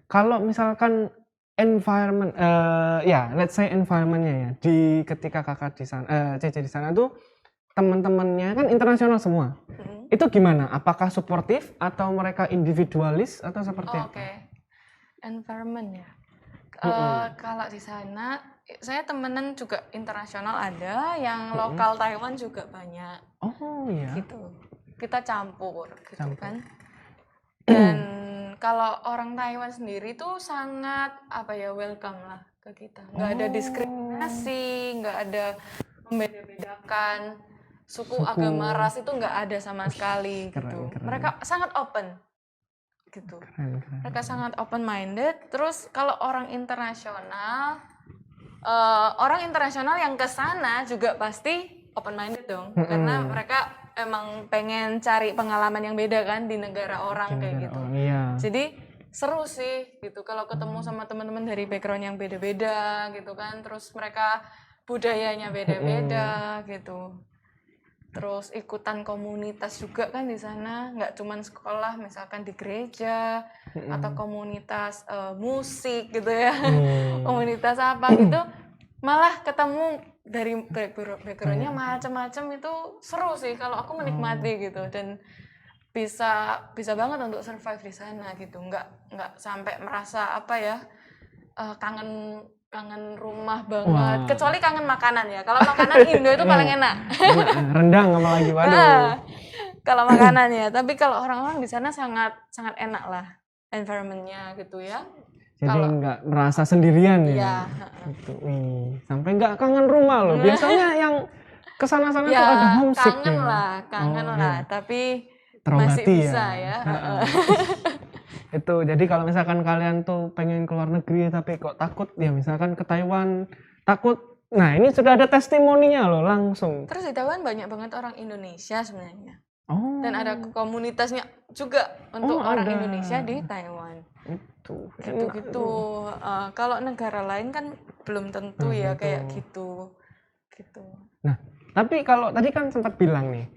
S2: Kalau misalkan environment, let's say environmentnya ya, ketika kakak di sana, Cece di sana tuh teman-temannya kan internasional semua. Itu gimana? Apakah suportif atau mereka individualis atau seperti apa?
S1: Oke. Environment ya. Kalau di sana saya temenan juga internasional ada, yang lokal Taiwan juga banyak.
S2: Oh iya.
S1: Gitu. Kita campur gitu kan. Dan kalau orang Taiwan sendiri tuh sangat welcome lah ke kita. Nggak ada diskriminasi, nggak ada membeda-bedakan suku, agama, ras, itu nggak ada sama sekali gitu.
S2: Keren.
S1: Mereka sangat open gitu.
S2: Keren.
S1: Mereka sangat open minded. Terus kalau orang internasional yang ke sana juga pasti open minded dong. Karena mereka emang pengen cari pengalaman yang beda kan di negara orang kayak gitu.
S2: Iya.
S1: Jadi seru sih gitu kalau ketemu sama teman-teman dari background yang beda-beda gitu kan. Terus mereka budayanya beda-beda gitu. Terus ikutan komunitas juga kan di sana, nggak cuman sekolah, misalkan di gereja atau komunitas musik gitu ya, komunitas apa gitu, malah ketemu dari backgroundnya macam-macam. Itu seru sih kalau aku menikmati gitu, dan bisa banget untuk survive di sana gitu, nggak sampai merasa kangen rumah banget. Wah. Kecuali kangen makanan ya. Kalau makanan Indo itu paling enak.
S2: Rendang apalagi, waduh.
S1: Kalau makanan ya, tapi kalau orang-orang di sana sangat enak lah environment-nya gitu ya.
S2: Jadi nggak merasa sendirian ya.
S1: Iya.
S2: Gitu. Sampai nggak kangen rumah loh. Biasanya yang kesana-sana tuh ada homesick.
S1: Kangen lah. Tapi
S2: terobati
S1: masih bisa ya.
S2: Itu jadi kalau misalkan kalian tuh pengen keluar negeri tapi kok takut ya, misalkan ke Taiwan takut, nah ini sudah ada testimoninya loh langsung.
S1: Terus di Taiwan banyak banget orang Indonesia sebenarnya. Dan ada komunitasnya juga untuk orang Indonesia di Taiwan. Gitu. Kalau negara lain kan belum tentu ya kayak gitu.
S2: Nah, tapi kalau tadi kan sempat bilang nih,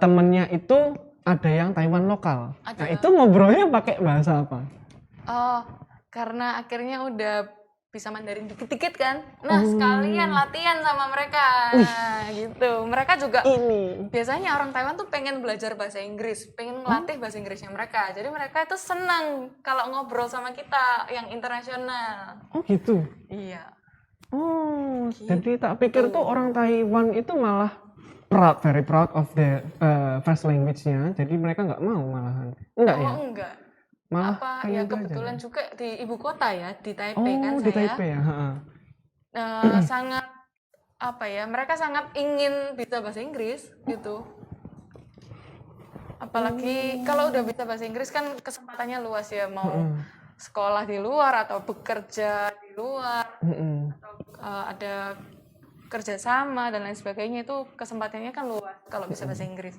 S2: temennya itu ada yang Taiwan lokal. Nah, itu ngobrolnya pakai bahasa apa?
S1: Karena akhirnya udah bisa Mandarin dikit-dikit kan. Nah, sekalian latihan sama mereka. Gitu. Mereka juga biasanya orang Taiwan tuh pengen belajar bahasa Inggris, pengen ngelatih bahasa Inggrisnya mereka. Jadi mereka itu senang kalau ngobrol sama kita yang internasional.
S2: Oh, gitu.
S1: Iya.
S2: Oh, gitu. Jadi tak pikir tuh orang Taiwan itu malah very proud of the first language-nya, jadi mereka nggak mau malahan. Enggak ya?
S1: Enggak.
S2: Malah
S1: ya kebetulan juga di ibu kota ya, di Taipei kan
S2: di
S1: saya.
S2: Taipei ya.
S1: Sangat mereka sangat ingin bisa bahasa Inggris gitu. Apalagi kalau udah bisa bahasa Inggris kan kesempatannya luas ya, mau sekolah di luar atau bekerja di luar atau ada kerjasama dan lain sebagainya, itu kesempatannya kan luas kalau bisa bahasa Inggris.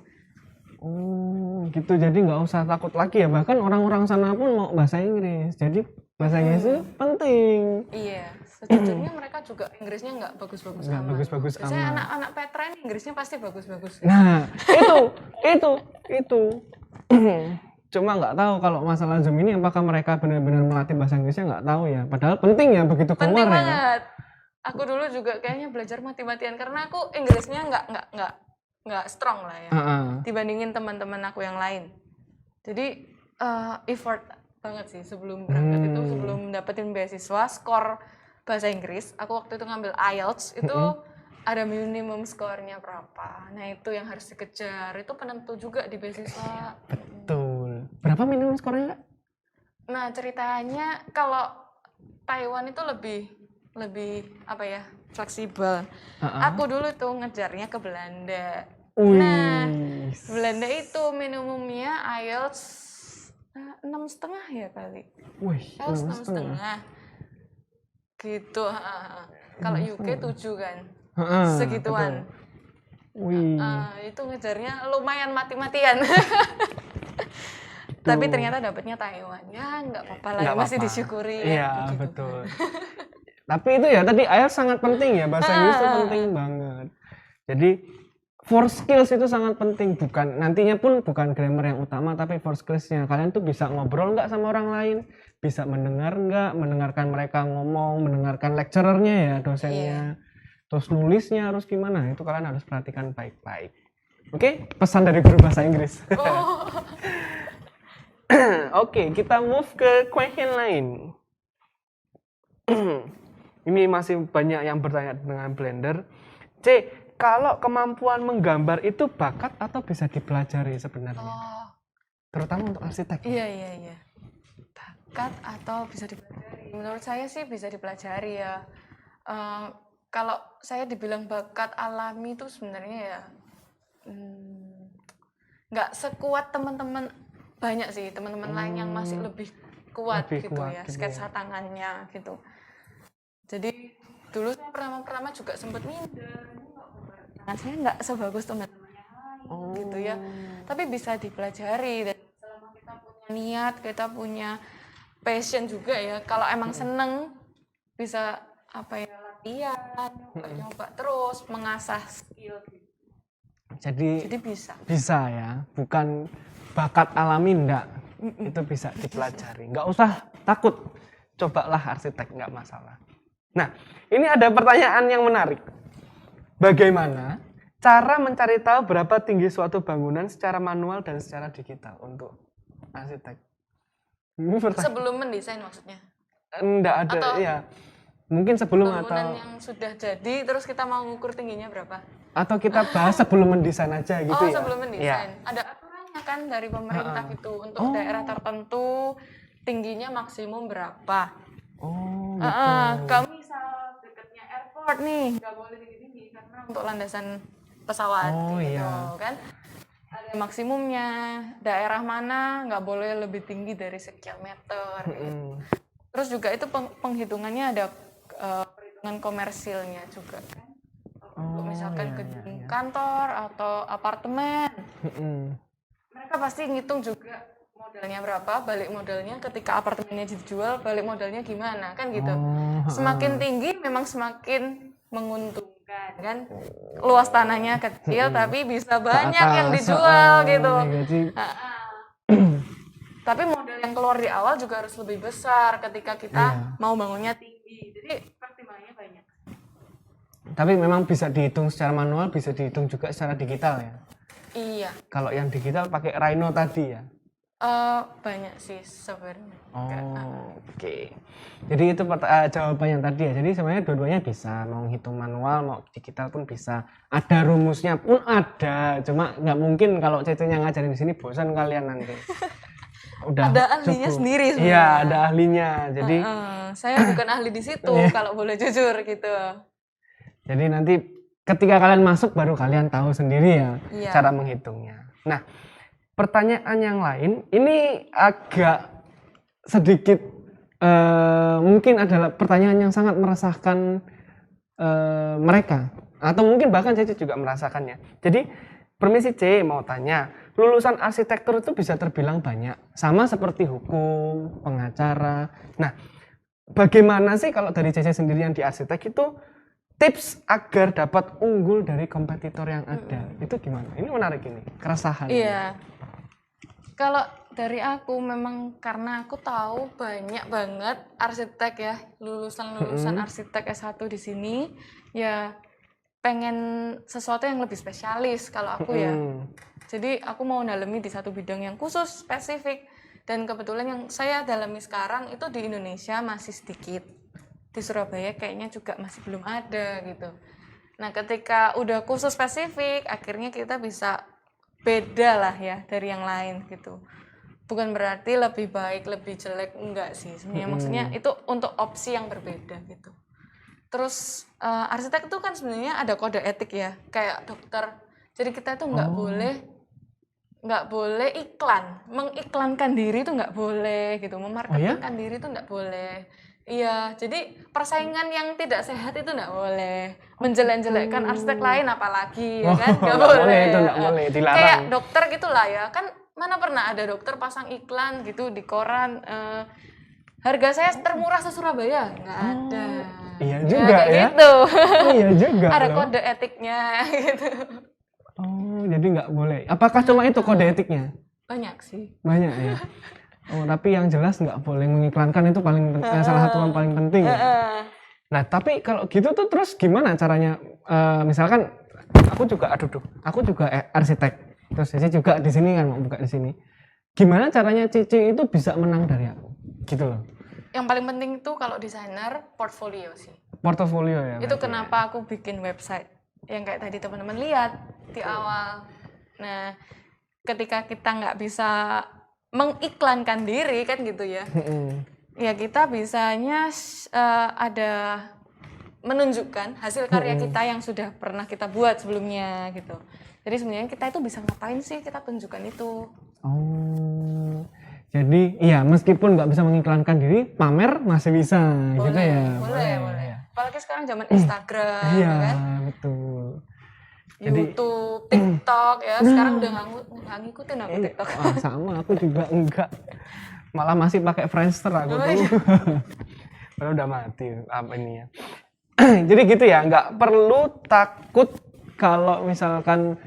S2: Oh gitu, jadi nggak usah takut lagi ya, bahkan orang-orang sana pun mau bahasa Inggris, jadi bahasa Inggris itu penting.
S1: Iya, sejujurnya mereka juga Inggrisnya nggak bagus-bagus
S2: Nggak
S1: amat.
S2: bagus-bagus
S1: Biasanya
S2: amat.
S1: anak-anak Petra ini Inggrisnya pasti bagus-bagus.
S2: Nah itu cuma nggak tahu kalau masalah Zoom ini apakah mereka benar-benar melatih bahasa Inggrisnya, nggak tahu ya, padahal penting ya begitu keluar
S1: Penting
S2: ya.
S1: banget. Aku dulu juga kayaknya belajar mati-matian karena aku Inggrisnya nggak strong lah ya. Dibandingin teman-teman aku yang lain. Jadi effort banget sih sebelum berangkat itu, sebelum dapetin beasiswa, skor bahasa Inggris. Aku waktu itu ngambil IELTS itu ada minimum skornya berapa. Nah itu yang harus dikejar. Itu penentu juga di beasiswa.
S2: Betul. Berapa minimum skornya, Kak?
S1: Nah ceritanya kalau Taiwan itu lebih apa ya, fleksibel. Aku dulu tuh ngejarnya ke Belanda. Nah, Belanda itu minimumnya IELTS 6,5 ya kali. IELTS 6,5. Gitu. Kalau UK 7 kan. Segituan. Itu ngejarnya lumayan mati-matian. Tapi ternyata dapetnya Taiwan. Ya nggak apa-apa lah, masih disyukuri.
S2: Iya, betul. Tapi itu ya tadi IELTS sangat penting ya, bahasa Inggris itu penting banget. Jadi for skills itu sangat penting, nantinya pun bukan grammar yang utama, tapi for skillsnya. Kalian tuh bisa ngobrol nggak sama orang lain, bisa mendengar nggak, mendengarkan mereka ngomong, mendengarkan lecturernya ya, dosennya. Terus nulisnya harus gimana, itu kalian harus perhatikan baik-baik. Oke, pesan dari guru bahasa Inggris. Oke, kita move ke question lain. Ini masih banyak yang bertanya dengan Blender. C, kalau kemampuan menggambar itu bakat atau bisa dipelajari sebenarnya? Terutama untuk arsitek.
S1: Iya. Bakat atau bisa dipelajari? Menurut saya sih bisa dipelajari ya. Kalau saya dibilang bakat alami itu sebenarnya ya nggak sekuat teman-teman, banyak sih teman-teman lain yang masih lebih kuat gitu ya, sketsa tangannya gitu. Jadi dulu saya pertama juga sempat minder, tangan saya nggak sebagus teman-teman yang lain gitu ya. Tapi bisa dipelajari, dan selama kita punya niat, kita punya passion juga ya. Kalau emang seneng bisa latihan, nyoba terus mengasah skill gitu. Jadi
S2: bisa ya, bukan bakat alami, enggak. Itu bisa dipelajari, nggak usah takut, cobalah arsitek, nggak masalah. Nah, ini ada pertanyaan yang menarik. Bagaimana cara mencari tahu berapa tinggi suatu bangunan secara manual dan secara digital untuk arsitek?
S1: Sebelum mendesain maksudnya?
S2: Enggak ada, atau ya. Mungkin sebelum
S1: bangunan yang sudah jadi, terus kita mau ngukur tingginya berapa?
S2: Atau kita bahas sebelum mendesain aja gitu ya?
S1: Sebelum mendesain. Ya. Ada aturannya kan dari pemerintah gitu, untuk daerah tertentu tingginya maksimum berapa. Gitu. Kamu misal dekatnya airport nih, nggak boleh tinggi-tinggi karena untuk landasan pesawat kan. Ada maksimumnya, daerah mana nggak boleh lebih tinggi dari sekian meter. Gitu. Terus juga itu penghitungannya ada perhitungan komersilnya juga kan. Untuk misalkan gedung kantor atau apartemen, mereka pasti ngitung juga modalnya berapa, balik modalnya ketika apartemennya dijual, balik modalnya gimana kan gitu. Semakin tinggi memang semakin menguntungkan kan. Luas tanahnya kecil tapi bisa banyak yang dijual gitu. Tapi modal yang keluar di awal juga harus lebih besar ketika kita mau bangunnya tinggi. Jadi pertimbangannya banyak.
S2: Tapi memang bisa dihitung secara manual, bisa dihitung juga secara digital ya?
S1: Iya.
S2: Kalau yang digital pakai Rhino tadi ya?
S1: Banyak sih sebenarnya.
S2: Oke. Jadi itu jawabannya tadi ya. Jadi sebenarnya dua-duanya bisa, mau hitung manual, mau digital pun bisa. Ada rumusnya pun ada. Cuma nggak mungkin kalau Cece-nya ngajarin di sini bosan kalian nanti. Udah
S1: ada ahlinya cukup. Sendiri sebenarnya.
S2: Iya, ada ahlinya. Jadi
S1: saya bukan ahli di situ kalau boleh jujur gitu.
S2: Jadi nanti ketika kalian masuk baru kalian tahu sendiri ya cara menghitungnya. Nah, pertanyaan yang lain ini agak sedikit mungkin adalah pertanyaan yang sangat meresahkan mereka, atau mungkin bahkan Cece juga merasakannya. Jadi permisi C, mau tanya, lulusan arsitektur itu bisa terbilang banyak, sama seperti hukum, pengacara. Nah, bagaimana sih kalau dari Cece sendiri yang di arsitek itu tips agar dapat unggul dari kompetitor yang ada? Itu gimana? Ini menarik ini, keresahan.
S1: Iya. Kalau dari aku memang karena aku tahu banyak banget arsitek ya, lulusan arsitek S1 di sini ya pengen sesuatu yang lebih spesialis kalau aku ya. Jadi aku mau dalami di satu bidang yang khusus spesifik, dan kebetulan yang saya dalami sekarang itu di Indonesia masih sedikit. Di Surabaya kayaknya juga masih belum ada gitu. Nah, ketika udah khusus spesifik, akhirnya kita bisa beda lah ya dari yang lain gitu. Bukan berarti lebih baik, lebih jelek, enggak sih. Sebenarnya maksudnya itu untuk opsi yang berbeda gitu. Terus arsitek itu kan sebenarnya ada kode etik ya, kayak dokter. Jadi kita itu nggak boleh mengiklankan diri itu nggak boleh gitu, memarketingkan diri itu nggak boleh. Iya, jadi persaingan yang tidak sehat itu nggak boleh. Menjelek-jelekkan arsitek lain apalagi, ya kan? Nggak boleh.
S2: Itu nggak boleh, dilarang.
S1: Kayak dokter gitulah ya, kan mana pernah ada dokter pasang iklan gitu di koran, harga saya termurah se-Surabaya, nggak ada.
S2: Iya juga ya.
S1: Gitu.
S2: Iya juga.
S1: Ada kode etiknya gitu.
S2: Oh, jadi nggak boleh. Apakah cuma itu kode etiknya?
S1: Banyak sih.
S2: Banyak ya. Oh, tapi yang jelas nggak boleh mengiklankan, itu salah satu yang paling penting. Nah, tapi kalau gitu tuh terus gimana caranya? Misalkan aku juga arsitek. Terus Cici juga di sini kan mau buka di sini. Gimana caranya Cici itu bisa menang dari aku? Gitu loh.
S1: Yang paling penting itu kalau desainer portfolio sih.
S2: Portofolio ya.
S1: Itu kenapa aku bikin website yang kayak tadi teman-teman lihat di awal. Nah, ketika kita nggak bisa mengiklankan diri kan gitu ya, ya kita bisanya ada menunjukkan hasil karya kita yang sudah pernah kita buat sebelumnya gitu. Jadi sebenarnya kita itu bisa ngapain sih, kita tunjukkan itu.
S2: Oh, jadi iya meskipun nggak bisa mengiklankan diri, pamer masih bisa gitu ya.
S1: Boleh. Apalagi sekarang zaman Instagram,
S2: iya,
S1: kan?
S2: Betul.
S1: YouTube, TikTok ya, sekarang udah nggak ngikutin aku TikTok.
S2: Sama, aku juga enggak. Malah masih pakai Friendster aku tuh. Padahal udah mati apa ini ya. Jadi gitu ya, nggak perlu takut kalau misalkan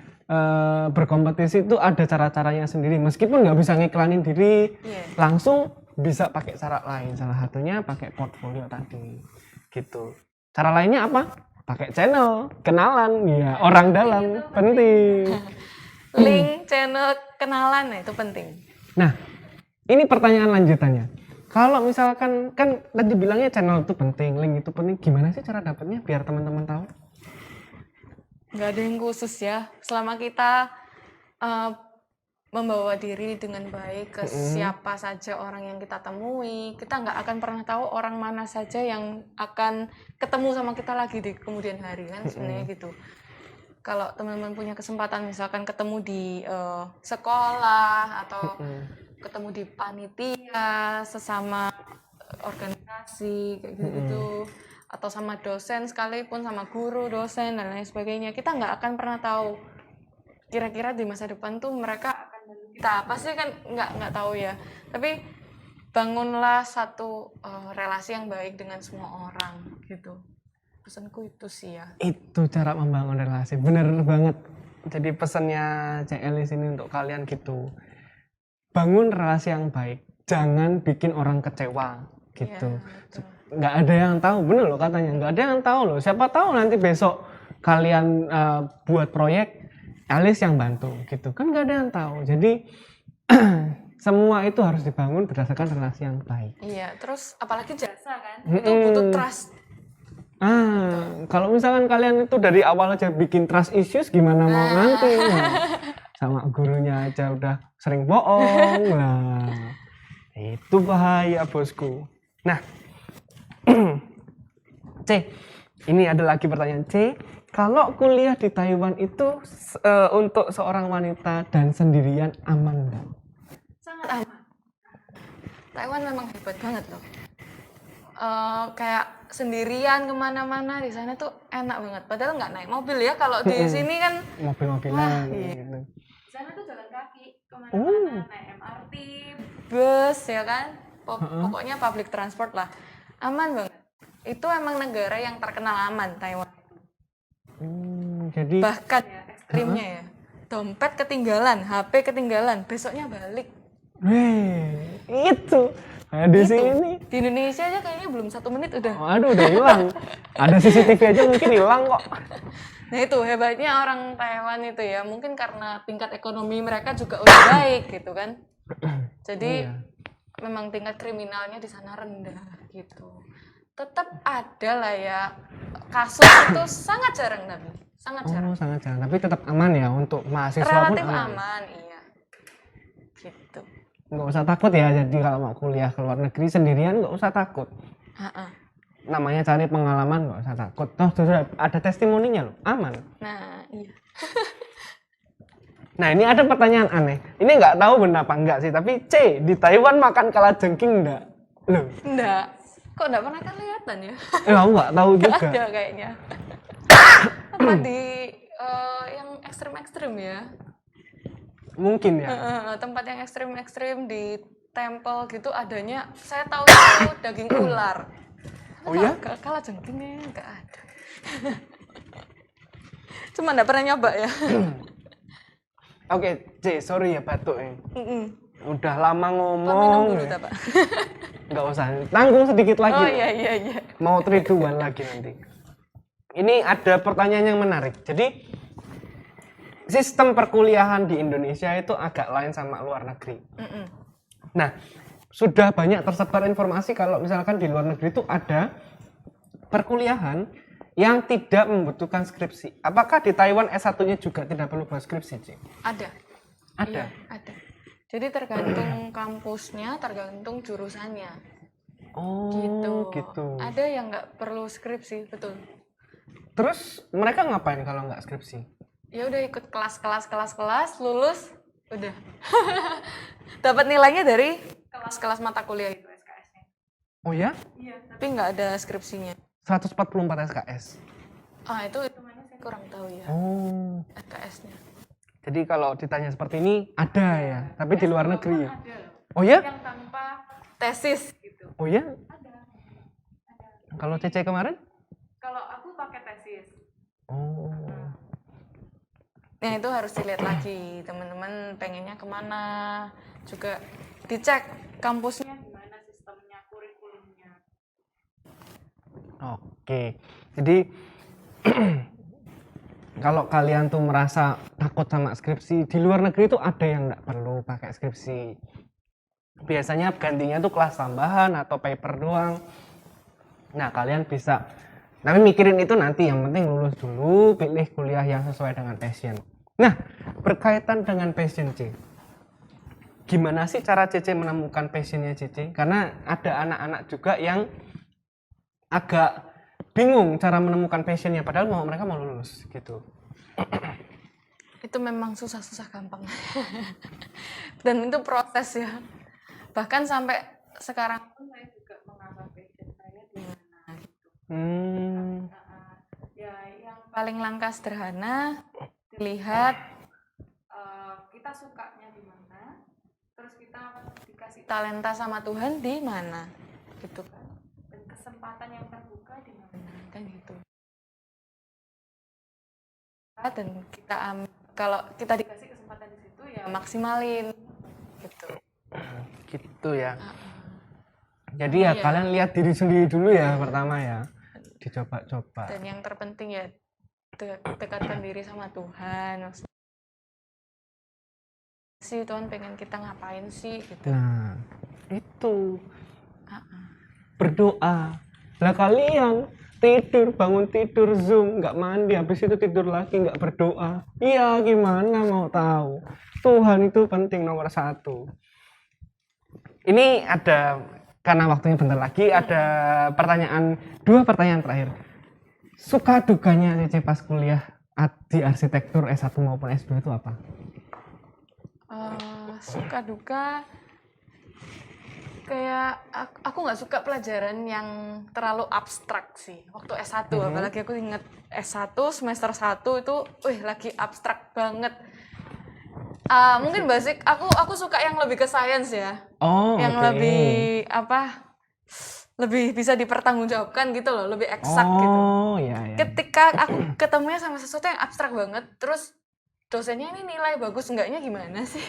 S2: berkompetisi itu ada cara-caranya sendiri. Meskipun nggak bisa ngiklanin diri, langsung bisa pakai cara lain. Salah satunya pakai portfolio tadi. Gitu. Cara lainnya apa? Pakai channel, kenalan, ya orang dalam, penting.
S1: Link, channel, kenalan, nah itu penting.
S2: Nah, ini pertanyaan lanjutannya. Kalau misalkan, kan tadi bilangnya channel itu penting, link itu penting, gimana sih cara dapatnya biar teman-teman tahu?
S1: Nggak ada yang khusus ya, selama kita membawa diri dengan baik ke siapa saja orang yang kita temui, kita nggak akan pernah tahu orang mana saja yang akan ketemu sama kita lagi di kemudian hari kan sebenarnya gitu. Kalau teman-teman punya kesempatan misalkan ketemu di sekolah atau ketemu di panitia sesama organisasi kayak gitu, atau sama dosen sekalipun, sama guru, dosen dan lain sebagainya, kita nggak akan pernah tahu kira-kira di masa depan tuh mereka akan kita pasti kan nggak tahu ya. Tapi bangunlah satu relasi yang baik dengan semua orang gitu. Pesanku itu sih ya.
S2: Itu cara membangun relasi, bener banget. Jadi pesannya CL ini untuk kalian gitu. Bangun relasi yang baik, jangan bikin orang kecewa gitu. Nggak ada yang tahu, bener loh katanya. Nggak ada yang tahu loh. Siapa tahu nanti besok kalian buat proyek, Alice yang bantu gitu kan, nggak ada yang tahu. Jadi semua itu harus dibangun berdasarkan relasi yang baik.
S1: Iya, terus apalagi jasa kan, itu butuh trust.
S2: Kalau misalkan kalian itu dari awal aja bikin trust issues, gimana mau nanti? Sama gurunya aja udah sering bohong lah. Itu bahaya bosku. Nah, C, ini ada lagi pertanyaan C. Kalau kuliah di Taiwan itu untuk seorang wanita dan sendirian aman nggak?
S1: Sangat aman. Taiwan memang hebat banget loh. kayak sendirian kemana-mana di sana tuh enak banget. Padahal nggak naik mobil ya, kalau di sini kan
S2: mobil-mobilan
S1: iya.
S2: gitu.
S1: Di sana tuh jalan kaki kemana-mana, naik MRT, bus ya kan. Pokoknya public transport lah, aman banget. Itu emang negara yang terkenal aman, Taiwan.
S2: Jadi
S1: Bahkan ya, ekstrimnya ya, dompet ketinggalan, HP ketinggalan, besoknya balik.
S2: itu nah, di
S1: Gitu.
S2: sini
S1: Di Indonesia aja kayaknya belum 1 menit udah.
S2: aduh udah hilang. Ada CCTV aja mungkin hilang kok.
S1: Nah itu hebatnya orang Taiwan itu ya, mungkin karena tingkat ekonomi mereka juga udah baik gitu kan. Jadi memang tingkat kriminalnya di sana rendah gitu. Tetap ada lah ya kasus itu sangat jarang tapi sangat jarang.
S2: Sangat jarang, tapi tetap aman ya untuk mahasiswa
S1: Relatif
S2: pun
S1: aman, iya. Gitu.
S2: Nggak usah takut ya, jadi kalau mau kuliah ke luar negeri sendirian nggak usah takut. Namanya cari pengalaman, nggak usah takut. Toh sudah ada testimoninya loh, aman.
S1: Nah iya.
S2: Nah ini ada pertanyaan aneh, ini nggak tahu benar apa enggak sih, tapi C, di Taiwan makan kalajengking enggak? Loh?
S1: Enggak. Kok enggak pernah kelihatan ya?
S2: Aku nggak tahu juga.
S1: Nggak ada kayaknya. Apa di yang ekstrim-ekstrim ya?
S2: Mungkin ya.
S1: Tempat yang ekstrim-ekstrim di temple gitu adanya, saya tahu itu daging ular.
S2: Oh ya?
S1: Kalajengkingnya nggak ada. Cuma nggak pernah nyoba ya.
S2: Oke, C, sorry ya batuk ya. Udah lama ngomong.
S1: Minum dulu tak, Pak?
S2: Nggak usah, tanggung sedikit lagi.
S1: Oh iya.
S2: Mau triduan lagi nanti. Ini ada pertanyaan yang menarik. Jadi sistem perkuliahan di Indonesia itu agak lain sama luar negeri. Nah, sudah banyak tersebar informasi kalau misalkan di luar negeri itu ada perkuliahan yang tidak membutuhkan skripsi. Apakah di Taiwan S1-nya juga tidak perlu buat skripsi, Ci?
S1: Ada.
S2: Ada.
S1: Iya, ada. Jadi tergantung kampusnya, tergantung jurusannya.
S2: Oh, gitu.
S1: Ada yang nggak perlu skripsi, betul.
S2: Terus mereka ngapain kalau nggak skripsi?
S1: Ya udah ikut kelas, lulus, udah. Dapat nilainya dari kelas-kelas mata kuliah itu SKS-nya.
S2: Oh ya?
S1: Iya. Tapi nggak ada skripsinya.
S2: 144 SKS.
S1: Itu mana saya kurang tahu ya.
S2: Oh.
S1: SKS-nya.
S2: Jadi kalau ditanya seperti ini ada ya, tapi di luar negeri ya.
S1: Ada.
S2: Oh ya?
S1: Yang tanpa tesis gitu.
S2: Oh ya?
S1: Ada.
S2: Kalau Cece kemarin?
S1: Kalau aku pakai tesis.
S2: Oh.
S1: Nah itu harus dilihat lagi, teman-teman pengennya kemana, juga dicek kampusnya gimana sistemnya, kurikulumnya.
S2: Oke, jadi kalau kalian tuh merasa takut sama skripsi, di luar negeri tuh ada yang nggak perlu pakai skripsi. Biasanya gantinya tuh kelas tambahan atau paper doang. Nah kalian bisa, tapi mikirin itu nanti, yang penting lulus dulu, pilih kuliah yang sesuai dengan passion. Nah, berkaitan dengan passion C, gimana sih cara Cece menemukan passionnya Cece? Karena ada anak-anak juga yang agak bingung cara menemukan passionnya, padahal mereka mau lulus gitu.
S1: Itu memang susah-susah gampang. Dan itu proses ya. Bahkan sampai sekarang pun saya juga mengasah passion saya di mana gitu. Ya yang paling langkah sederhana, dilihat kita sukanya di mana, terus kita dikasih talenta sama Tuhan di mana, gitu kan. Dan kesempatan yang terbuka di mana, kan gitu. Dan kita kalau kita dikasih kesempatan di situ ya maksimalin, gitu.
S2: Gitu ya. Jadi ya kalian lihat diri sendiri dulu ya pertama ya, dicoba-coba.
S1: Dan yang terpenting ya dekatkan diri sama Tuhan. Sih Tuhan pengen kita ngapain sih gitu.
S2: Nah itu berdoa. Lah kalian tidur, bangun tidur, Zoom, nggak mandi, habis itu tidur lagi nggak berdoa. Iya gimana mau tahu? Tuhan itu penting nomor 1. Ini ada, karena waktunya bentar lagi, ada dua pertanyaan terakhir. Suka dukanya Cece pas kuliah di arsitektur S1 maupun S2 itu apa?
S1: Suka duka kayak aku nggak suka pelajaran yang terlalu abstrak sih waktu S1, apalagi aku inget S1 semester 1 itu lagi abstrak banget. Mungkin basic aku suka yang lebih ke science ya. Yang lebih lebih bisa dipertanggungjawabkan gitu loh, lebih eksak gitu.
S2: Iya.
S1: Ketika aku ketemunya sama sesuatu yang abstrak banget, terus dosennya ini nilai bagus enggaknya gimana sih?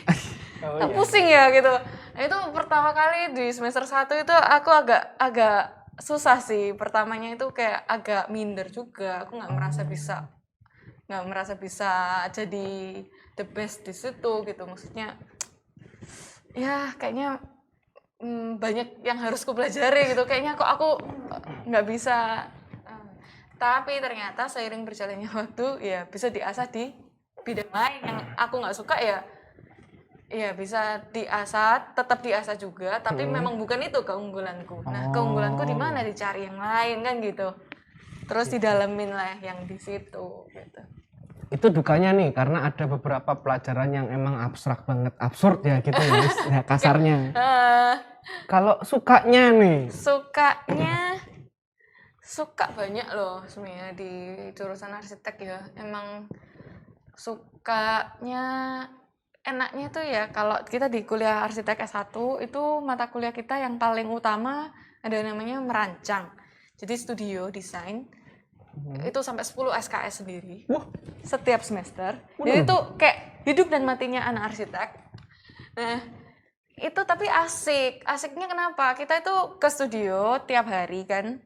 S1: Pusing ya gitu. Nah, itu pertama kali di semester 1 itu aku agak susah sih. Pertamanya itu kayak agak minder juga. Aku nggak merasa bisa jadi the best di situ gitu. Maksudnya ya kayaknya banyak yang harus kupelajari gitu. Kayaknya kok aku nggak bisa. Tapi ternyata seiring berjalannya waktu ya bisa diasah di bidang lain yang aku nggak suka ya bisa diasah, tetap diasah juga, tapi memang bukan itu keunggulanku. Nah, keunggulanku di mana, dicari yang lain kan gitu. Terus didalemin lah yang di situ gitu.
S2: Itu dukanya nih karena ada beberapa pelajaran yang emang abstrak banget, absurd ya gitu ya kasarnya. Kalau sukanya nih?
S1: Suka banyak loh sebenarnya di jurusan arsitek ya. Emang sukanya enaknya tuh ya kalau kita di kuliah arsitek S1 itu mata kuliah kita yang paling utama ada namanya merancang. Jadi studio desain itu sampai 10 SKS sendiri. Setiap semester. Jadi itu kayak hidup dan matinya anak arsitek. Nah, itu tapi asik. Asiknya kenapa? Kita itu ke studio tiap hari kan.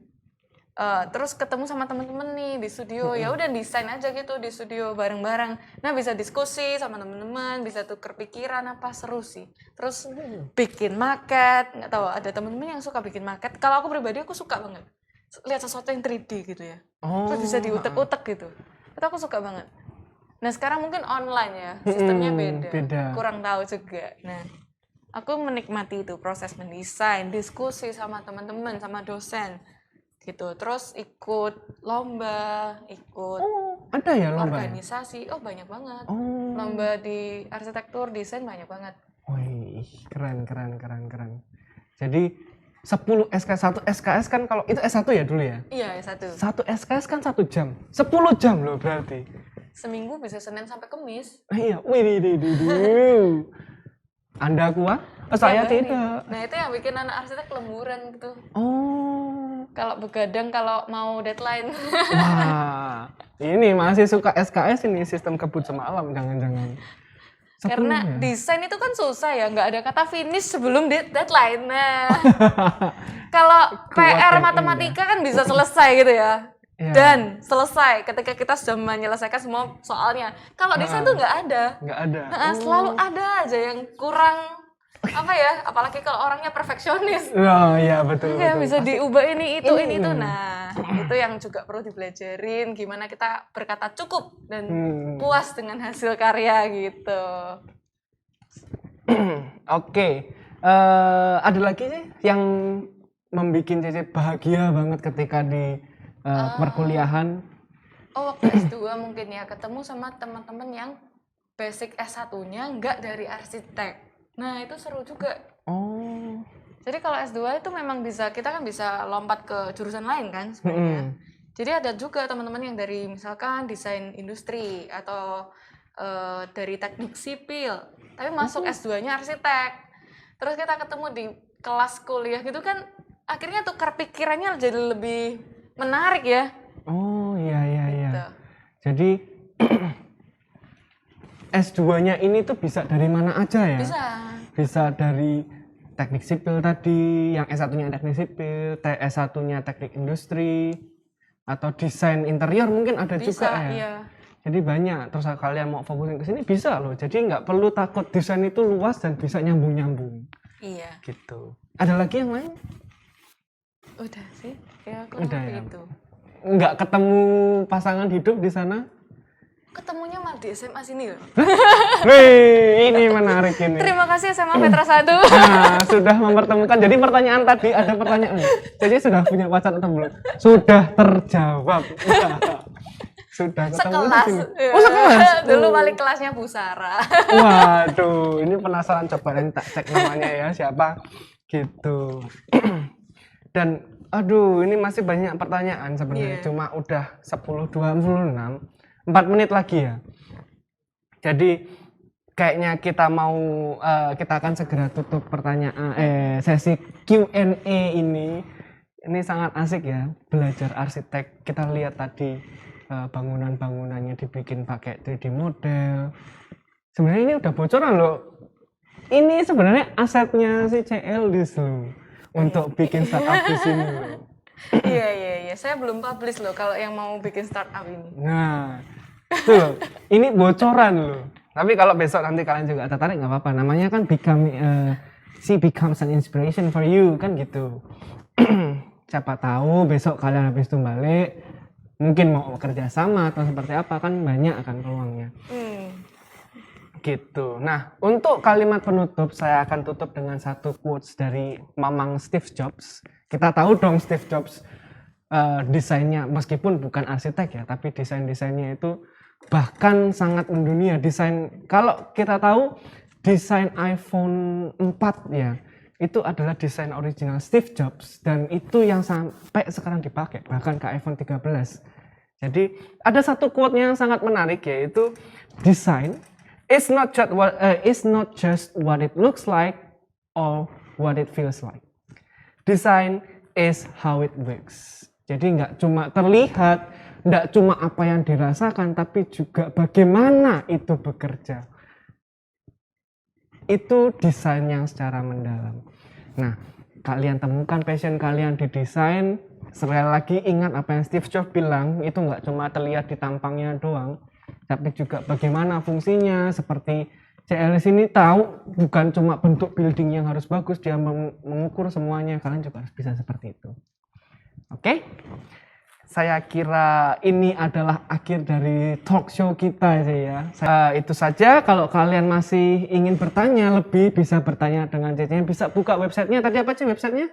S1: Terus ketemu sama teman-teman nih di studio, ya udah desain aja gitu di studio bareng-bareng. Nah bisa diskusi sama teman-teman, bisa tuker pikiran, apa seru sih. Terus bikin maket, nggak tahu ada teman-teman yang suka bikin maket. Kalau aku pribadi aku suka banget lihat sesuatu yang 3D gitu ya. Terus bisa diutek-utek gitu. Itu aku suka banget. Nah sekarang mungkin online ya, sistemnya beda. Kurang tahu juga. Nah aku menikmati itu proses mendesain, diskusi sama teman-teman, sama dosen. Gitu. Terus ikut lomba,
S2: ada ya lomba
S1: organisasi, banyak banget. Lomba di arsitektur, desain banyak banget.
S2: Wih, keren. Jadi 10 SKS, 1 SKS kan kalau itu S1 ya dulu ya?
S1: Iya, S1.
S2: 1 SKS kan 1 jam. 10 jam loh berarti.
S1: Seminggu bisa Senin sampai Kamis.
S2: Iya, Anda kuat? Saya tidak.
S1: Nah, itu yang bikin anak arsitek lemburan gitu.
S2: Kalau
S1: begadang kalau mau deadline.
S2: Wah, ini masih suka SKS ini sistem kebut semalam jangan-jangan.
S1: Karena desain itu kan susah ya, nggak ada kata finish sebelum deadline. Nah, kalau PR matematika kan bisa selesai gitu ya. Dan selesai ketika kita sudah menyelesaikan semua soalnya. Kalau desain tuh nggak ada. Selalu ada aja yang kurang apalagi kalau orangnya perfeksionis.
S2: Iya betul.
S1: Bisa diubah ini itu. Nah, itu yang juga perlu dibelajarin gimana kita berkata cukup dan puas dengan hasil karya gitu.
S2: Oke. Ada lagi sih yang membuat Cece bahagia banget ketika di perkuliahan?
S1: Waktu S2 mungkin ya ketemu sama teman-teman yang basic S1-nya nggak dari arsitek. Nah itu seru juga. Jadi kalau S2 itu memang kita kan bisa lompat ke jurusan lain kan sebenarnya. Jadi ada juga teman-teman yang dari misalkan desain industri atau dari teknik sipil, tapi masuk S2-nya arsitek. Terus kita ketemu di kelas kuliah gitu kan, akhirnya tukar pikirannya jadi lebih menarik ya.
S2: Iya.
S1: Gitu.
S2: Jadi S2-nya ini tuh bisa dari mana aja ya? Bisa dari teknik sipil tadi, yang S1-nya teknik sipil, S1-nya teknik industri, atau desain interior mungkin ada juga ya?
S1: Iya.
S2: Jadi banyak, terus kalian mau fokusin ke sini bisa loh. Jadi nggak perlu takut desain itu luas dan bisa nyambung-nyambung.
S1: Iya.
S2: Gitu. Ada lagi yang lain?
S1: Udah sih, ya aku
S2: udah ya.
S1: Itu.
S2: Nggak ketemu pasangan hidup di sana?
S1: Ketemunya malah di SMA sini loh.
S2: Wih, ini menarik ini.
S1: Terima kasih SMA Petra 1.
S2: Nah, sudah mempertemukan. Jadi pertanyaan tadi ada pertanyaan. Jadi sudah punya pacar atau belum? Sudah terjawab. Sudah ketemu
S1: sekelas.
S2: Di sini. Sekelas.
S1: Dulu paling kelasnya Bu Sarah.
S2: Waduh, ini penasaran, coba tak cek namanya ya siapa. Gitu. Dan aduh, ini masih banyak pertanyaan sebenarnya.
S1: Iya.
S2: Cuma udah 10.26, 4 menit lagi ya. Jadi kayaknya kita akan segera tutup sesi Q&A ini. Ini sangat asik ya, belajar arsitek. Kita lihat tadi bangunan-bangunannya dibikin pakai 3D model. Sebenarnya ini udah bocoran loh. Ini sebenarnya asetnya si CL loh untuk bikin startup di sini loh.
S1: Iya. Saya belum publish loh kalau yang mau bikin startup ini.
S2: Nah, tuh, ini bocoran loh. Tapi kalau besok nanti kalian juga tertarik nggak apa-apa. Namanya kan becomes an inspiration for you kan gitu. Siapa tahu besok kalian habis itu balik, mungkin mau kerja sama atau seperti apa, kan banyak akan peluangnya. Gitu. Nah, untuk kalimat penutup saya akan tutup dengan satu quotes dari Mamang Steve Jobs. Kita tahu dong Steve Jobs desainnya meskipun bukan arsitek ya, tapi desainnya itu bahkan sangat mendunia. Kalau kita tahu desain iPhone 4 ya, itu adalah desain original Steve Jobs dan itu yang sampai sekarang dipakai bahkan ke iPhone 13. Jadi ada satu quote yang sangat menarik, yaitu design is not just what it looks like or what it feels like. Design is how it works. Jadi nggak cuma terlihat, nggak cuma apa yang dirasakan, tapi juga bagaimana itu bekerja. Itu desain yang secara mendalam. Nah, kalian temukan passion kalian di desain. Sekali lagi ingat apa yang Steve Jobs bilang, itu nggak cuma terlihat di tampangnya doang, tapi juga bagaimana fungsinya. Seperti CLS ini tahu bukan cuma bentuk building yang harus bagus, dia mengukur semuanya. Kalian juga harus bisa seperti itu. Oke? Saya kira ini adalah akhir dari talk show kita ya. Itu saja. Kalau kalian masih ingin bertanya lebih, bisa bertanya dengan Cece. Bisa buka websitenya. Tadi apa sih websitenya?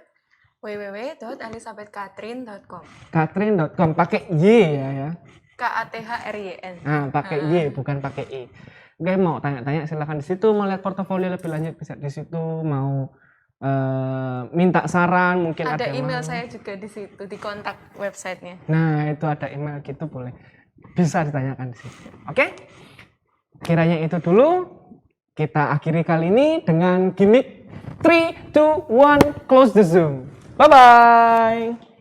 S1: www.elizabethkatrin.com.
S2: Katrin.com. Pakai Y ya.
S1: KATHRYN.
S2: Nah, pakai Y bukan pakai I. Oke, mau tanya-tanya silahkan di situ. Mau lihat portofolio lebih lanjut bisa di situ. Mau minta saran mungkin ada
S1: email saya juga di situ, di kontak websitenya.
S2: Nah, itu ada email gitu, boleh bisa ditanyakan di situ. Oke? Kiranya itu dulu. Kita akhiri kali ini dengan gimmick 3, 2, 1, close the Zoom. Bye bye.